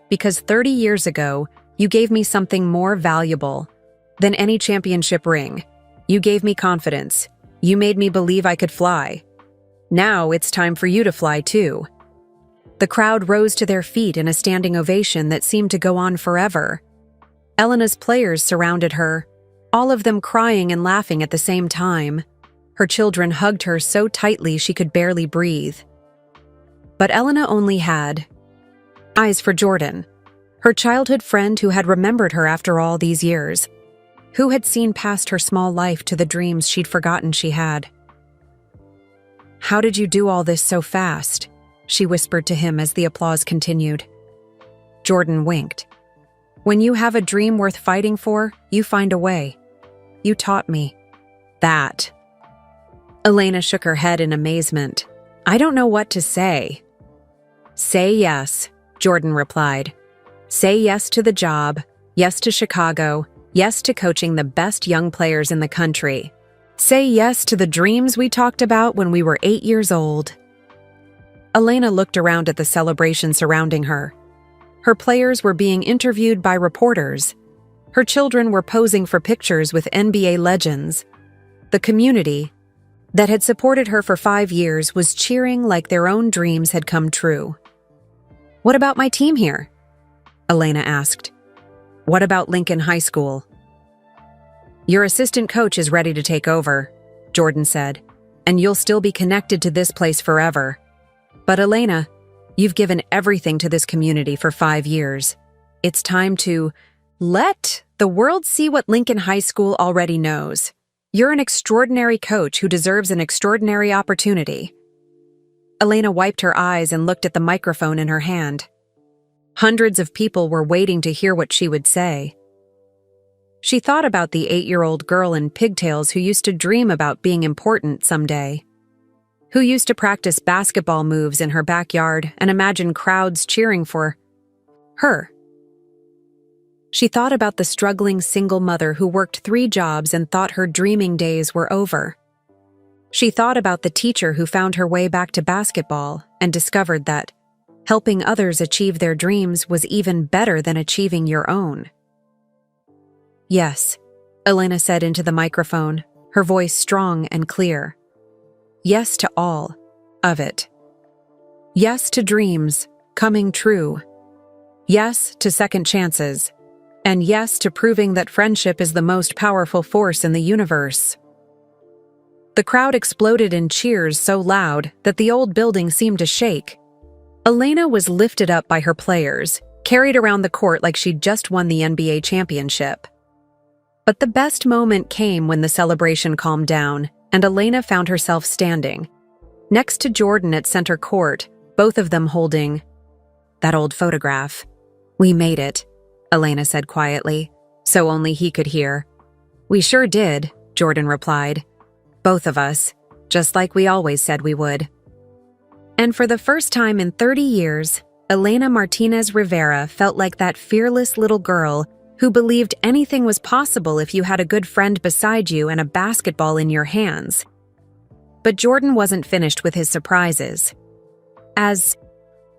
"Because 30 years ago, you gave me something more valuable than any championship ring. You gave me confidence. You made me believe I could fly. Now it's time for you to fly too." The crowd rose to their feet in a standing ovation that seemed to go on forever. Elena's players surrounded her, all of them crying and laughing at the same time. Her children hugged her so tightly she could barely breathe. But Elena only had eyes for Jordan, her childhood friend who had remembered her after all these years, who had seen past her small life to the dreams she'd forgotten she had. "How did you do all this so fast?" she whispered to him as the applause continued. Jordan winked. "When you have a dream worth fighting for, you find a way. You taught me that." Elena shook her head in amazement. "I don't know what to say." "Say yes," Jordan replied. "Say yes to the job, yes to Chicago, yes to coaching the best young players in the country. Say yes to the dreams we talked about when we were 8 years old." Elena looked around at the celebration surrounding her. Her players were being interviewed by reporters. Her children were posing for pictures with NBA legends. The community that had supported her for 5 years was cheering like their own dreams had come true. "What about my team here?" Elena asked. "What about Lincoln High School?" "Your assistant coach is ready to take over," Jordan said, "and you'll still be connected to this place forever. But Elena, you've given everything to this community for 5 years. It's time to let the world see what Lincoln High School already knows. You're an extraordinary coach who deserves an extraordinary opportunity." Elena wiped her eyes and looked at the microphone in her hand. Hundreds of people were waiting to hear what she would say. She thought about the 8-year-old girl in pigtails who used to dream about being important someday, who used to practice basketball moves in her backyard and imagine crowds cheering for her. She thought about the struggling single mother who worked 3 jobs and thought her dreaming days were over. She thought about the teacher who found her way back to basketball and discovered that helping others achieve their dreams was even better than achieving your own. "Yes," Elena said into the microphone, her voice strong and clear. "Yes to all of it. Yes to dreams coming true. Yes to second chances. And yes to proving that friendship is the most powerful force in the universe." The crowd exploded in cheers so loud that the old building seemed to shake. Elena was lifted up by her players, carried around the court like she'd just won the NBA championship. But the best moment came when the celebration calmed down and Elena found herself standing next to Jordan at center court, both of them holding that old photograph. "We made it," Elena said quietly, so only he could hear. "We sure did," Jordan replied. "Both of us, just like we always said we would." And for the first time in 30 years, Elena Martinez Rivera felt like that fearless little girl who believed anything was possible if you had a good friend beside you and a basketball in your hands. But Jordan wasn't finished with his surprises. As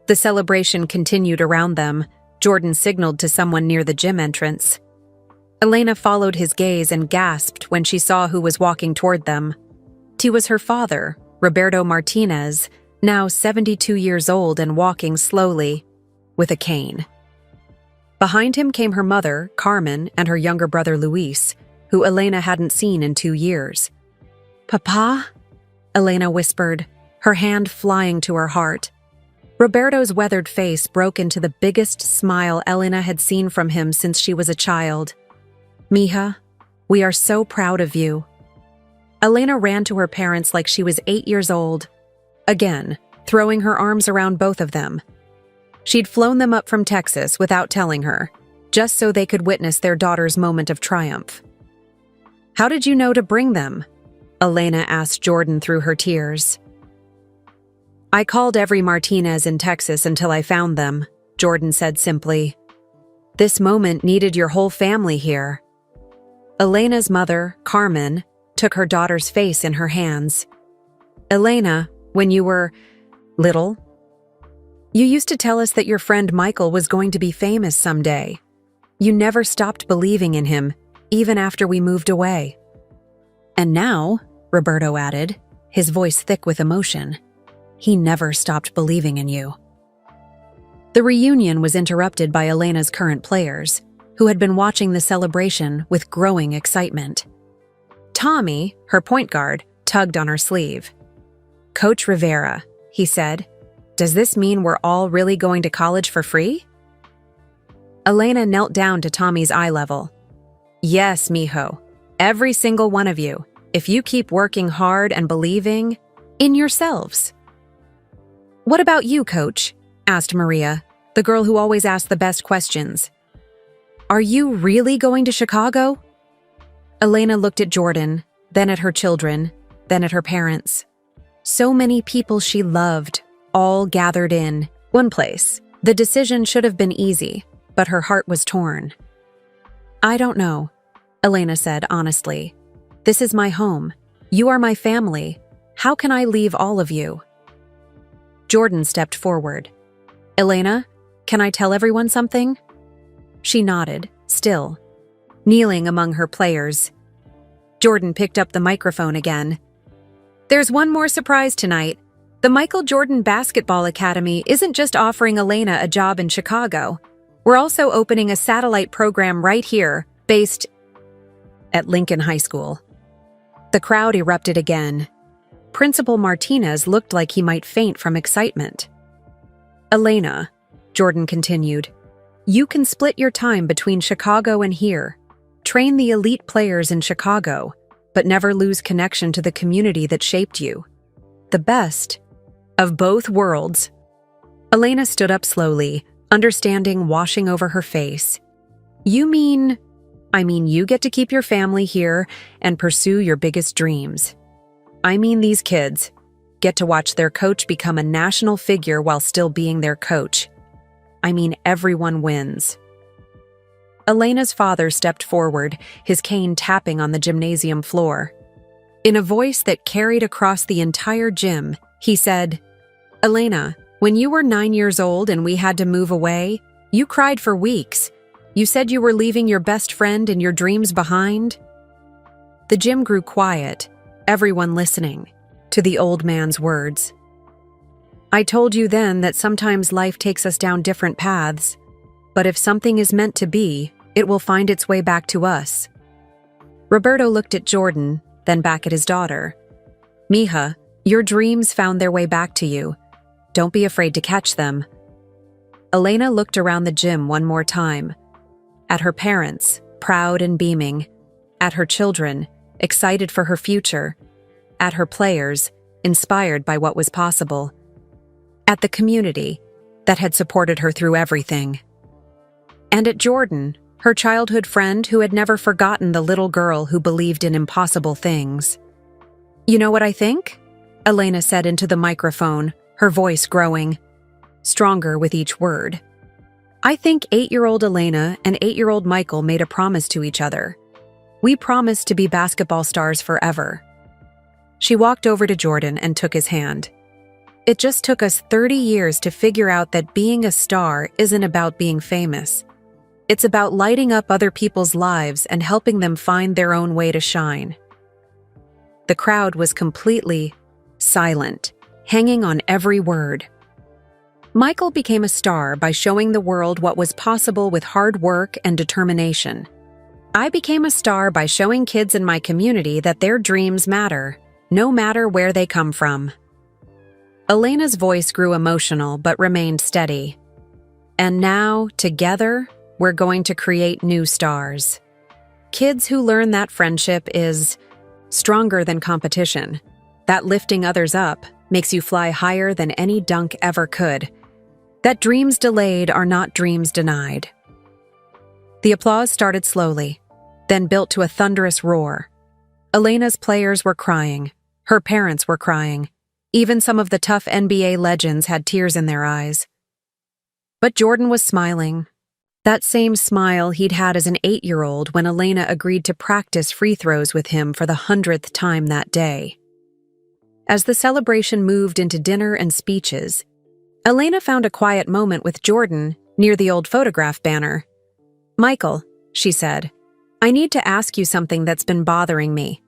the celebration continued around them, Jordan signaled to someone near the gym entrance. Elena followed his gaze and gasped when she saw who was walking toward them. He was her father, Roberto Martinez, now 72 years old and walking slowly, with a cane. Behind him came her mother, Carmen, and her younger brother Luis, who Elena hadn't seen in 2 years. "Papa?" Elena whispered, her hand flying to her heart. Roberto's weathered face broke into the biggest smile Elena had seen from him since she was a child. "Mija, we are so proud of you." Elena ran to her parents like she was 8 years old. Again, throwing her arms around both of them. She'd flown them up from Texas without telling her, just so they could witness their daughter's moment of triumph. "How did you know to bring them?" Elena asked Jordan through her tears. "I called every Martinez in Texas until I found them," Jordan said simply. "This moment needed your whole family here." Elena's mother, Carmen, took her daughter's face in her hands. "Elena, when you were little, you used to tell us that your friend Michael was going to be famous someday. You never stopped believing in him, even after we moved away." "And now," Roberto added, his voice thick with emotion, "he never stopped believing in you." The reunion was interrupted by Elena's current players, who had been watching the celebration with growing excitement. Tommy, her point guard, tugged on her sleeve. "Coach Rivera," he said, "does this mean we're all really going to college for free?" Elena knelt down to Tommy's eye level. "Yes, mijo. Every single one of you, if you keep working hard and believing in yourselves." "What about you, Coach?" asked Maria, the girl who always asked the best questions. "Are you really going to Chicago?" Elena looked at Jordan, then at her children, then at her parents. So many people she loved, all gathered in one place. The decision should have been easy, but her heart was torn. "I don't know," Elena said honestly. "This is my home. You are my family. How can I leave all of you?" Jordan stepped forward. "Elena, can I tell everyone something?" She nodded, still, kneeling among her players. Jordan picked up the microphone again. "There's one more surprise tonight. The Michael Jordan Basketball Academy isn't just offering Elena a job in Chicago. We're also opening a satellite program right here, based at Lincoln High School." The crowd erupted again. Principal Martinez looked like he might faint from excitement. "Elena," Jordan continued, "you can split your time between Chicago and here. Train the elite players in Chicago, but never lose connection to the community that shaped you. The best of both worlds." Elena stood up slowly, understanding washing over her face. "You mean, you get to keep your family here and pursue your biggest dreams. I mean these kids get to watch their coach become a national figure while still being their coach. I mean everyone wins." Elena's father stepped forward, his cane tapping on the gymnasium floor. In a voice that carried across the entire gym, he said, "Elena, when you were 9 years old and we had to move away, you cried for weeks. You said you were leaving your best friend and your dreams behind." The gym grew quiet, everyone listening to the old man's words. "I told you then that sometimes life takes us down different paths, but if something is meant to be, it will find its way back to us." Roberto looked at Jordan, then back at his daughter. "Mija, your dreams found their way back to you. Don't be afraid to catch them." Elena looked around the gym one more time. At her parents, proud and beaming. At her children, excited for her future. At her players, inspired by what was possible. At the community that had supported her through everything. And at Jordan, her childhood friend who had never forgotten the little girl who believed in impossible things. "You know what I think?" Elena said into the microphone, her voice growing, stronger with each word. "I think 8-year-old Elena and 8-year-old Michael made a promise to each other. We promised to be basketball stars forever." She walked over to Jordan and took his hand. "It just took us 30 years to figure out that being a star isn't about being famous. It's about lighting up other people's lives and helping them find their own way to shine." The crowd was completely silent, hanging on every word. Michael became a star by showing the world what was possible with hard work and determination. "I became a star by showing kids in my community that their dreams matter, no matter where they come from." Elena's voice grew emotional but remained steady. "And now, together, we're going to create new stars. Kids who learn that friendship is stronger than competition, that lifting others up makes you fly higher than any dunk ever could. That dreams delayed are not dreams denied. The applause started slowly, then built to a thunderous roar. Elena's players were crying. Her parents were crying. Even some of the tough NBA legends had tears in their eyes. But Jordan was smiling. That same smile he'd had as an 8-year-old when Elena agreed to practice free throws with him for the 100th time that day. As the celebration moved into dinner and speeches, Elena found a quiet moment with Jordan near the old photograph banner. "Michael," she said, "I need to ask you something that's been bothering me.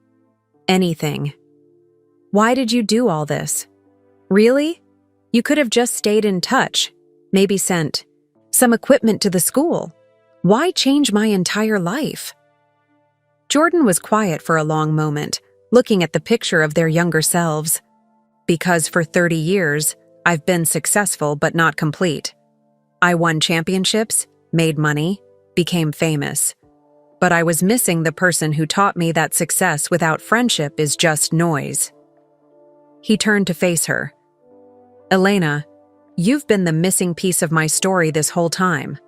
Anything. Why did you do all this? Really? You could have just stayed in touch, maybe sent some equipment to the school. Why change my entire life?" Jordan was quiet for a long moment, looking at the picture of their younger selves. "Because for 30 years, I've been successful but not complete. I won championships, made money, became famous. But I was missing the person who taught me that success without friendship is just noise." He turned to face her. "Elena, you've been the missing piece of my story this whole time.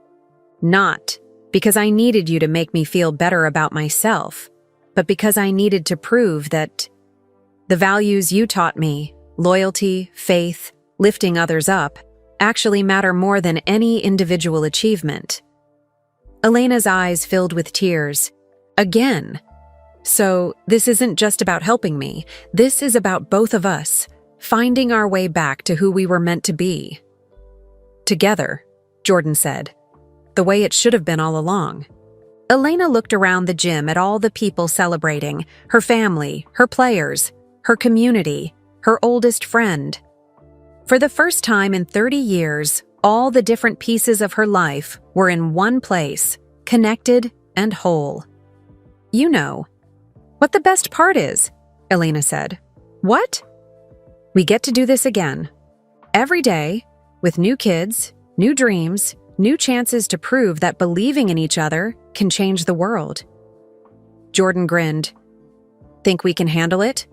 Not because I needed you to make me feel better about myself, but because I needed to prove that the values you taught me, loyalty, faith, lifting others up, actually matter more than any individual achievement." Elena's eyes filled with tears. "Again. So this isn't just about helping me. This is about both of us, finding our way back to who we were meant to be." "Together," Jordan said, "the way it should have been all along." Elena looked around the gym at all the people celebrating, her family, her players, her community, her oldest friend. For the first time in 30 years, all the different pieces of her life were in one place, connected and whole. "You know what the best part is," Elena said. "What?" "We get to do this again. Every day, with new kids, new dreams, new chances to prove that believing in each other can change the world." Jordan grinned. "Think we can handle it?"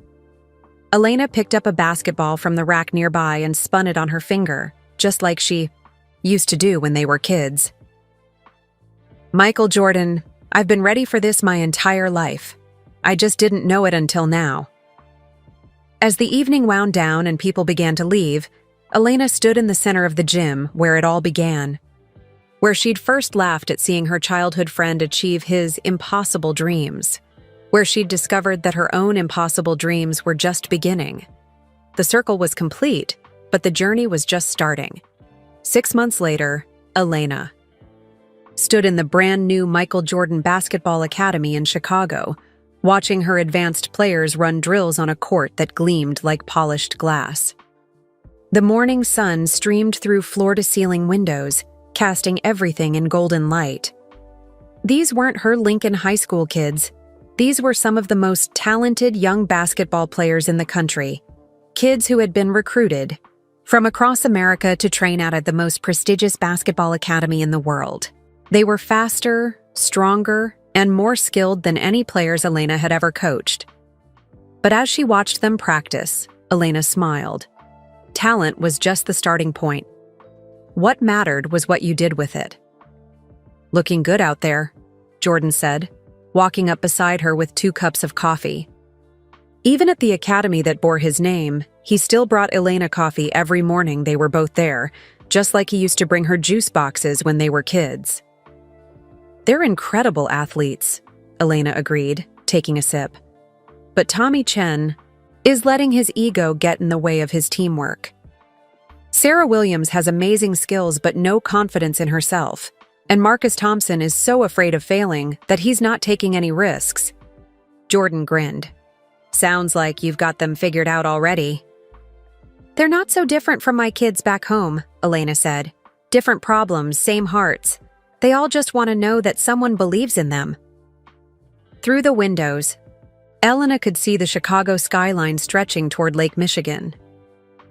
Elena picked up a basketball from the rack nearby and spun it on her finger, just like she used to do when they were kids. "Michael Jordan, I've been ready for this my entire life. I just didn't know it until now." As the evening wound down and people began to leave, Elena stood in the center of the gym where it all began, where she'd first laughed at seeing her childhood friend achieve his impossible dreams, where she'd discovered that her own impossible dreams were just beginning. The circle was complete, but the journey was just starting. 6 months later, Elena stood in the brand new Michael Jordan Basketball Academy in Chicago, watching her advanced players run drills on a court that gleamed like polished glass. The morning sun streamed through floor-to-ceiling windows, casting everything in golden light. These weren't her Lincoln High School kids. These were some of the most talented young basketball players in the country, kids who had been recruited from across America to train out at the most prestigious basketball academy in the world. They were faster, stronger, and more skilled than any players Elena had ever coached. But as she watched them practice, Elena smiled. Talent was just the starting point. What mattered was what you did with it. "Looking good out there," Jordan said, walking up beside her with 2 cups of coffee. Even at the academy that bore his name, he still brought Elena coffee every morning they were both there, just like he used to bring her juice boxes when they were kids. "They're incredible athletes," Elena agreed, taking a sip. "But Tommy Chen is letting his ego get in the way of his teamwork. Sarah Williams has amazing skills but no confidence in herself, and Marcus Thompson is so afraid of failing that he's not taking any risks." Jordan grinned. "Sounds like you've got them figured out already." "They're not so different from my kids back home," Elena said. "Different problems, same hearts. They all just want to know that someone believes in them." Through the windows, Elena could see the Chicago skyline stretching toward Lake Michigan.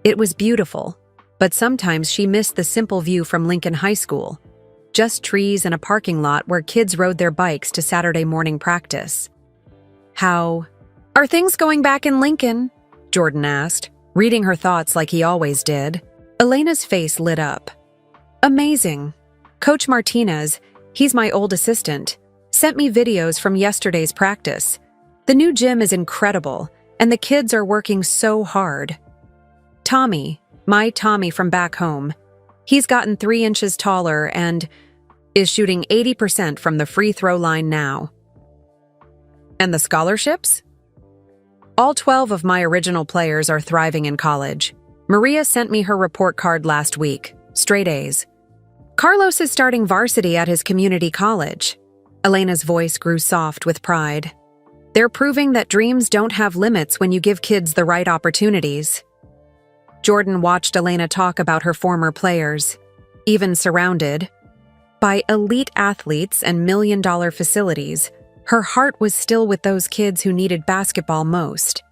It was beautiful, but sometimes she missed the simple view from Lincoln High School. Just trees and a parking lot where kids rode their bikes to Saturday morning practice. "How are things going back in Lincoln?" Jordan asked. Reading her thoughts like he always did, Elena's face lit up. Amazing. Coach Martinez, he's my old assistant, sent me videos from yesterday's practice. The new gym is incredible, and the kids are working so hard. Tommy, my Tommy from back home, he's gotten 3 inches taller and is shooting 80% from the free throw line now. And the scholarships? All 12 of my original players are thriving in college. Maria sent me her report card last week. Straight A's. Carlos is starting varsity at his community college. Elena's voice grew soft with pride. They're proving that dreams don't have limits when you give kids the right opportunities. Jordan watched Elena talk about her former players, even surrounded by elite athletes and million-dollar facilities. Her heart was still with those kids who needed basketball most.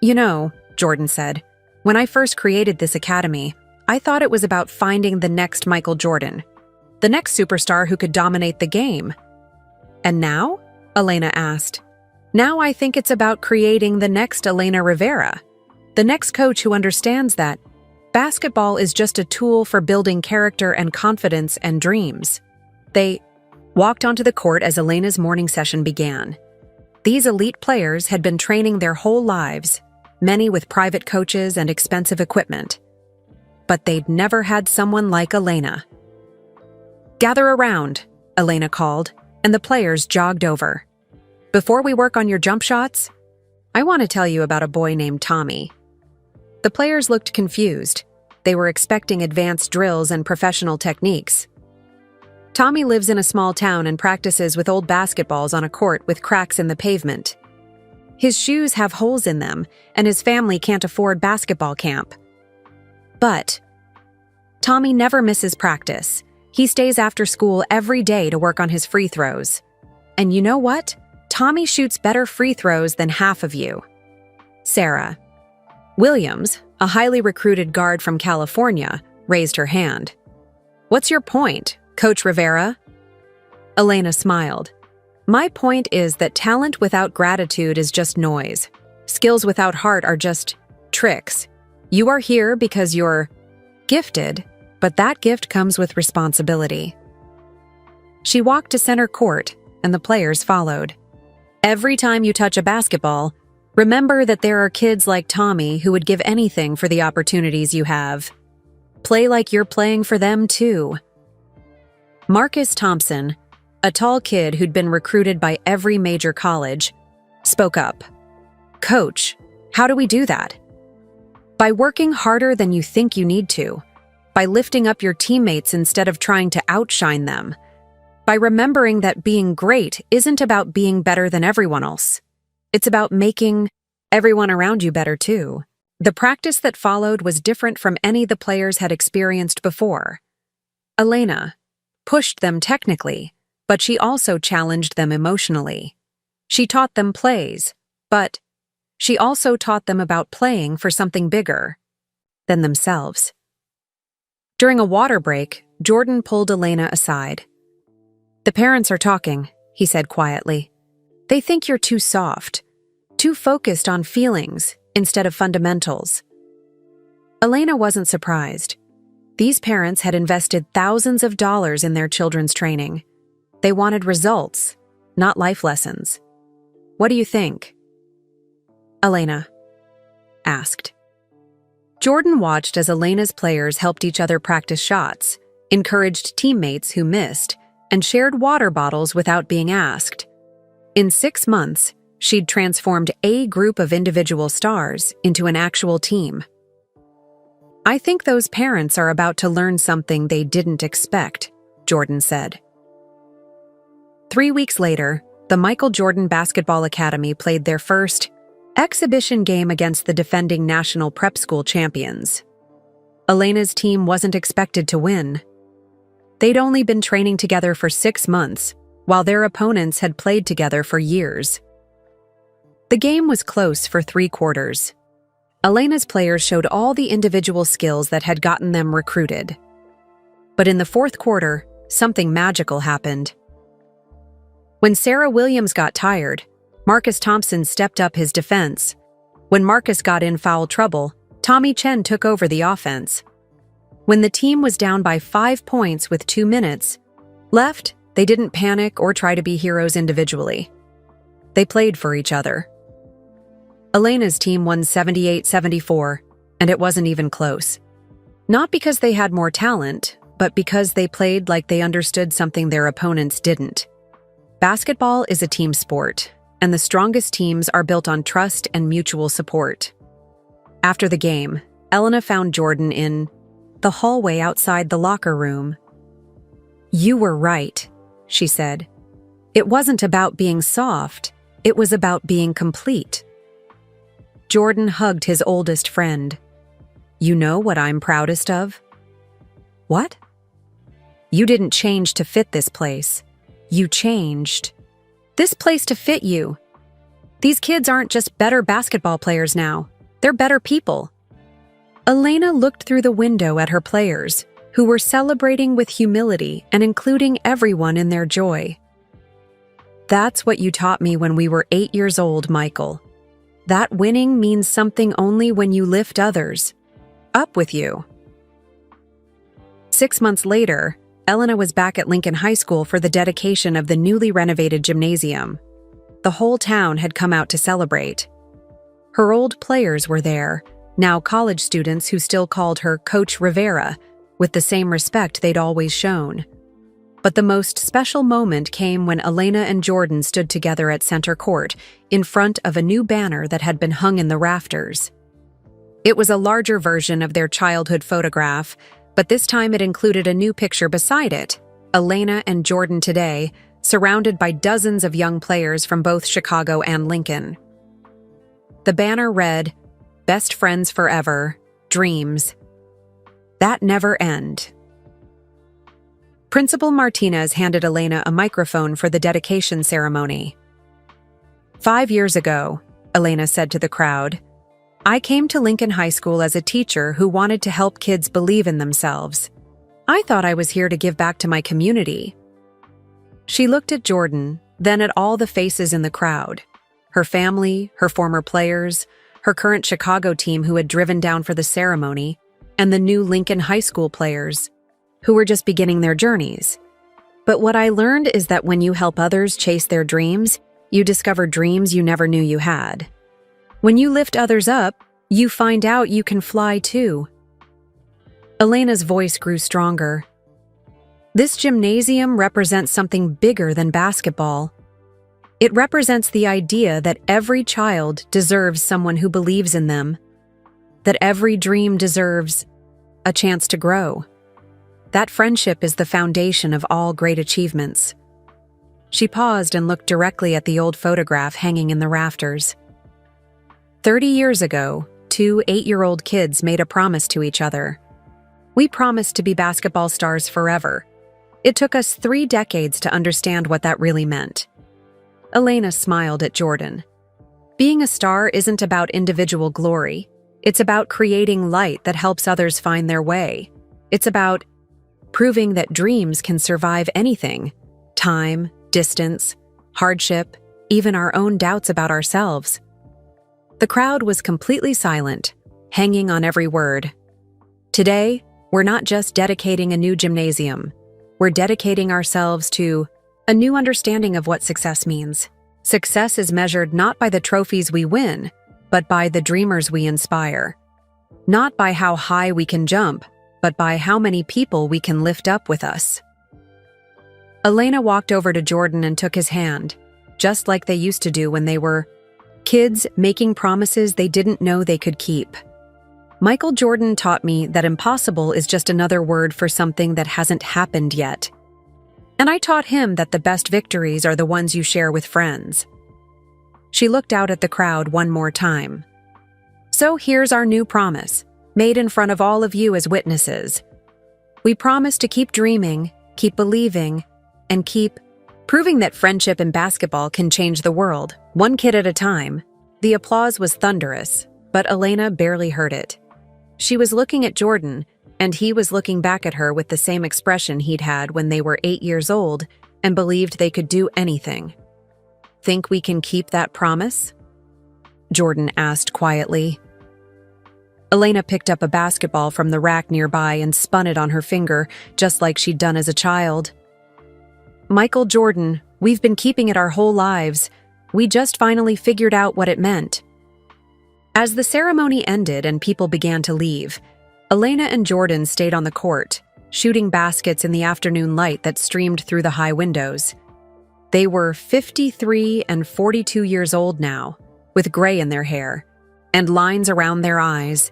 You know, Jordan said, when I first created this academy, I thought it was about finding the next Michael Jordan, the next superstar who could dominate the game. And now? Elena asked. Now I think it's about creating the next Elena Rivera, the next coach who understands that basketball is just a tool for building character and confidence and dreams. They walked onto the court as Elena's morning session began. These elite players had been training their whole lives, many with private coaches and expensive equipment. But they'd never had someone like Elena. Gather around, Elena called, and the players jogged over. Before we work on your jump shots, I want to tell you about a boy named Tommy. The players looked confused. They were expecting advanced drills and professional techniques. Tommy lives in a small town and practices with old basketballs on a court with cracks in the pavement. His shoes have holes in them, and his family can't afford basketball camp. But Tommy never misses practice. He stays after school every day to work on his free throws. And you know what? Tommy shoots better free throws than half of you. Sarah Williams, a highly recruited guard from California, raised her hand. What's your point, Coach Rivera? Elena smiled. My point is that talent without gratitude is just noise. Skills without heart are just tricks. You are here because you're gifted, but that gift comes with responsibility. She walked to center court, and the players followed. Every time you touch a basketball, remember that there are kids like Tommy who would give anything for the opportunities you have. Play like you're playing for them, too. Marcus Thompson, a tall kid who'd been recruited by every major college, spoke up. Coach, how do we do that? By working harder than you think you need to. By lifting up your teammates instead of trying to outshine them. By remembering that being great isn't about being better than everyone else. It's about making everyone around you better too. The practice that followed was different from any the players had experienced before. Elena pushed them technically, but she also challenged them emotionally. She taught them plays, but she also taught them about playing for something bigger than themselves. During a water break, Jordan pulled Elena aside. The parents are talking, he said quietly. They think you're too soft, too focused on feelings instead of fundamentals. Elena wasn't surprised. These parents had invested thousands of dollars in their children's training. They wanted results, not life lessons. What do you think? Elena asked. Jordan watched as Elena's players helped each other practice shots, encouraged teammates who missed, and shared water bottles without being asked. In 6 months, she'd transformed a group of individual stars into an actual team. I think those parents are about to learn something they didn't expect, Jordan said. 3 weeks later, the Michael Jordan Basketball Academy played their first exhibition game against the defending national prep school champions. Elena's team wasn't expected to win. They'd only been training together for 6 months, while their opponents had played together for years. The game was close for 3 quarters. Elena's players showed all the individual skills that had gotten them recruited. But in the 4th quarter, something magical happened. When Sarah Williams got tired, Marcus Thompson stepped up his defense. When Marcus got in foul trouble, Tommy Chen took over the offense. When the team was down by 5 points with 2 minutes left, they didn't panic or try to be heroes individually. They played for each other. Elena's team won 78-74, and it wasn't even close. Not because they had more talent, but because they played like they understood something their opponents didn't. Basketball is a team sport, and the strongest teams are built on trust and mutual support. After the game, Elena found Jordan in the hallway outside the locker room. "You were right," she said. "It wasn't about being soft, it was about being complete." Jordan hugged his oldest friend. "You know what I'm proudest of?" "What?" "You didn't change to fit this place. You changed this place to fit you. These kids aren't just better basketball players now, they're better people." Elena looked through the window at her players, who were celebrating with humility and including everyone in their joy. "That's what you taught me when we were 8 years old, Michael. That winning means something only when you lift others up with you." 6 months later, Elena was back at Lincoln High School for the dedication of the newly renovated gymnasium. The whole town had come out to celebrate. Her old players were there, now college students who still called her Coach Rivera, with the same respect they'd always shown. But the most special moment came when Elena and Jordan stood together at center court, in front of a new banner that had been hung in the rafters. It was a larger version of their childhood photograph, but this time it included a new picture beside it, Elena and Jordan today, surrounded by dozens of young players from both Chicago and Lincoln. The banner read, "Best friends forever, dreams that never end." Principal Martinez handed Elena a microphone for the dedication ceremony. "5 years ago," Elena said to the crowd, "I came to Lincoln High School as a teacher who wanted to help kids believe in themselves. I thought I was here to give back to my community." She looked at Jordan, then at all the faces in the crowd. Her family, her former players, her current Chicago team who had driven down for the ceremony, and the new Lincoln High School players, who were just beginning their journeys. "But what I learned is that when you help others chase their dreams, you discover dreams you never knew you had. When you lift others up, you find out you can fly too." Elena's voice grew stronger. "This gymnasium represents something bigger than basketball. It represents the idea that every child deserves someone who believes in them, that every dream deserves a chance to grow. That friendship is the foundation of all great achievements." She paused and looked directly at the old photograph hanging in the rafters. 30 years ago, 2 8-year-old kids made a promise to each other. "We promised to be basketball stars forever." It took us 3 decades to understand what that really meant. Elena smiled at Jordan. "Being a star isn't about individual glory. It's about creating light that helps others find their way. It's about proving that dreams can survive anything: time, distance, hardship, even our own doubts about ourselves." The crowd was completely silent, hanging on every word. Today, we're not just dedicating a new gymnasium. We're dedicating ourselves to a new understanding of what success means. Success is measured not by the trophies we win, but by the dreamers we inspire. Not by how high we can jump, but by how many people we can lift up with us. Elena walked over to Jordan and took his hand, just like they used to do when they were kids making promises they didn't know they could keep. "Michael Jordan taught me that impossible is just another word for something that hasn't happened yet. And I taught him that the best victories are the ones you share with friends." She looked out at the crowd one more time. "So here's our new promise, made in front of all of you as witnesses. We promise to keep dreaming, keep believing, and keep proving that friendship and basketball can change the world, one kid at a time." The applause was thunderous, but Elena barely heard it. She was looking at Jordan, and he was looking back at her with the same expression he'd had when they were 8 years old and believed they could do anything. "Think we can keep that promise?" Jordan asked quietly. Elena picked up a basketball from the rack nearby and spun it on her finger, just like she'd done as a child. Michael Jordan, we've been keeping it our whole lives. We just finally figured out what it meant. As the ceremony ended and people began to leave, Elena and Jordan stayed on the court, shooting baskets in the afternoon light that streamed through the high windows. They were 53 and 42 years old now, with gray in their hair and lines around their eyes.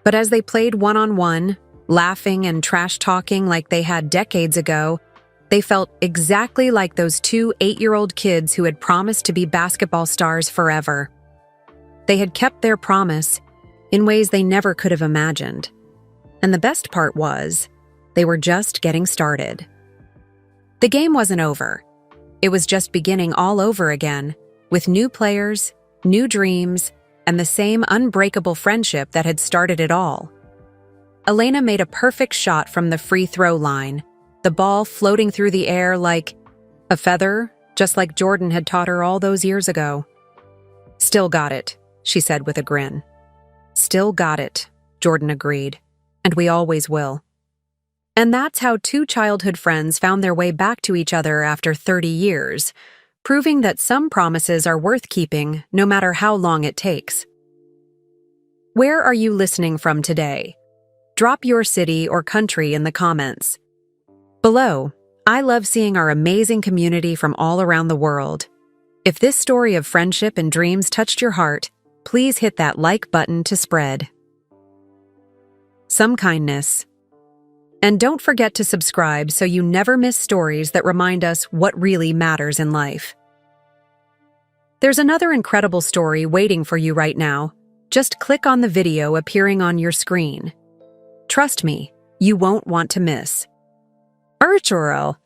But as they played one-on-one, laughing and trash-talking like they had decades ago, they felt exactly like those two 8-year-old kids who had promised to be basketball stars forever. They had kept their promise in ways they never could have imagined. And the best part was, they were just getting started. The game wasn't over. It was just beginning all over again, with new players, new dreams, and the same unbreakable friendship that had started it all. Elena made a perfect shot from the free throw line, the ball floating through the air like a feather, just like Jordan had taught her all those years ago. "Still got it," she said with a grin. "Still got it," Jordan agreed, "and we always will." And that's how two childhood friends found their way back to each other after 30 years, proving that some promises are worth keeping no matter how long it takes. Where are you listening from today? Drop your city or country in the comments. Below, I love seeing our amazing community from all around the world. If this story of friendship and dreams touched your heart, please hit that like button to spread some kindness. And don't forget to subscribe so you never miss stories that remind us what really matters in life. There's another incredible story waiting for you right now. Just click on the video appearing on your screen. Trust me, you won't want to miss. Arturo.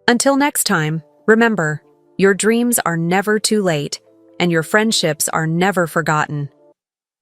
Until next time, remember, your dreams are never too late, and your friendships are never forgotten.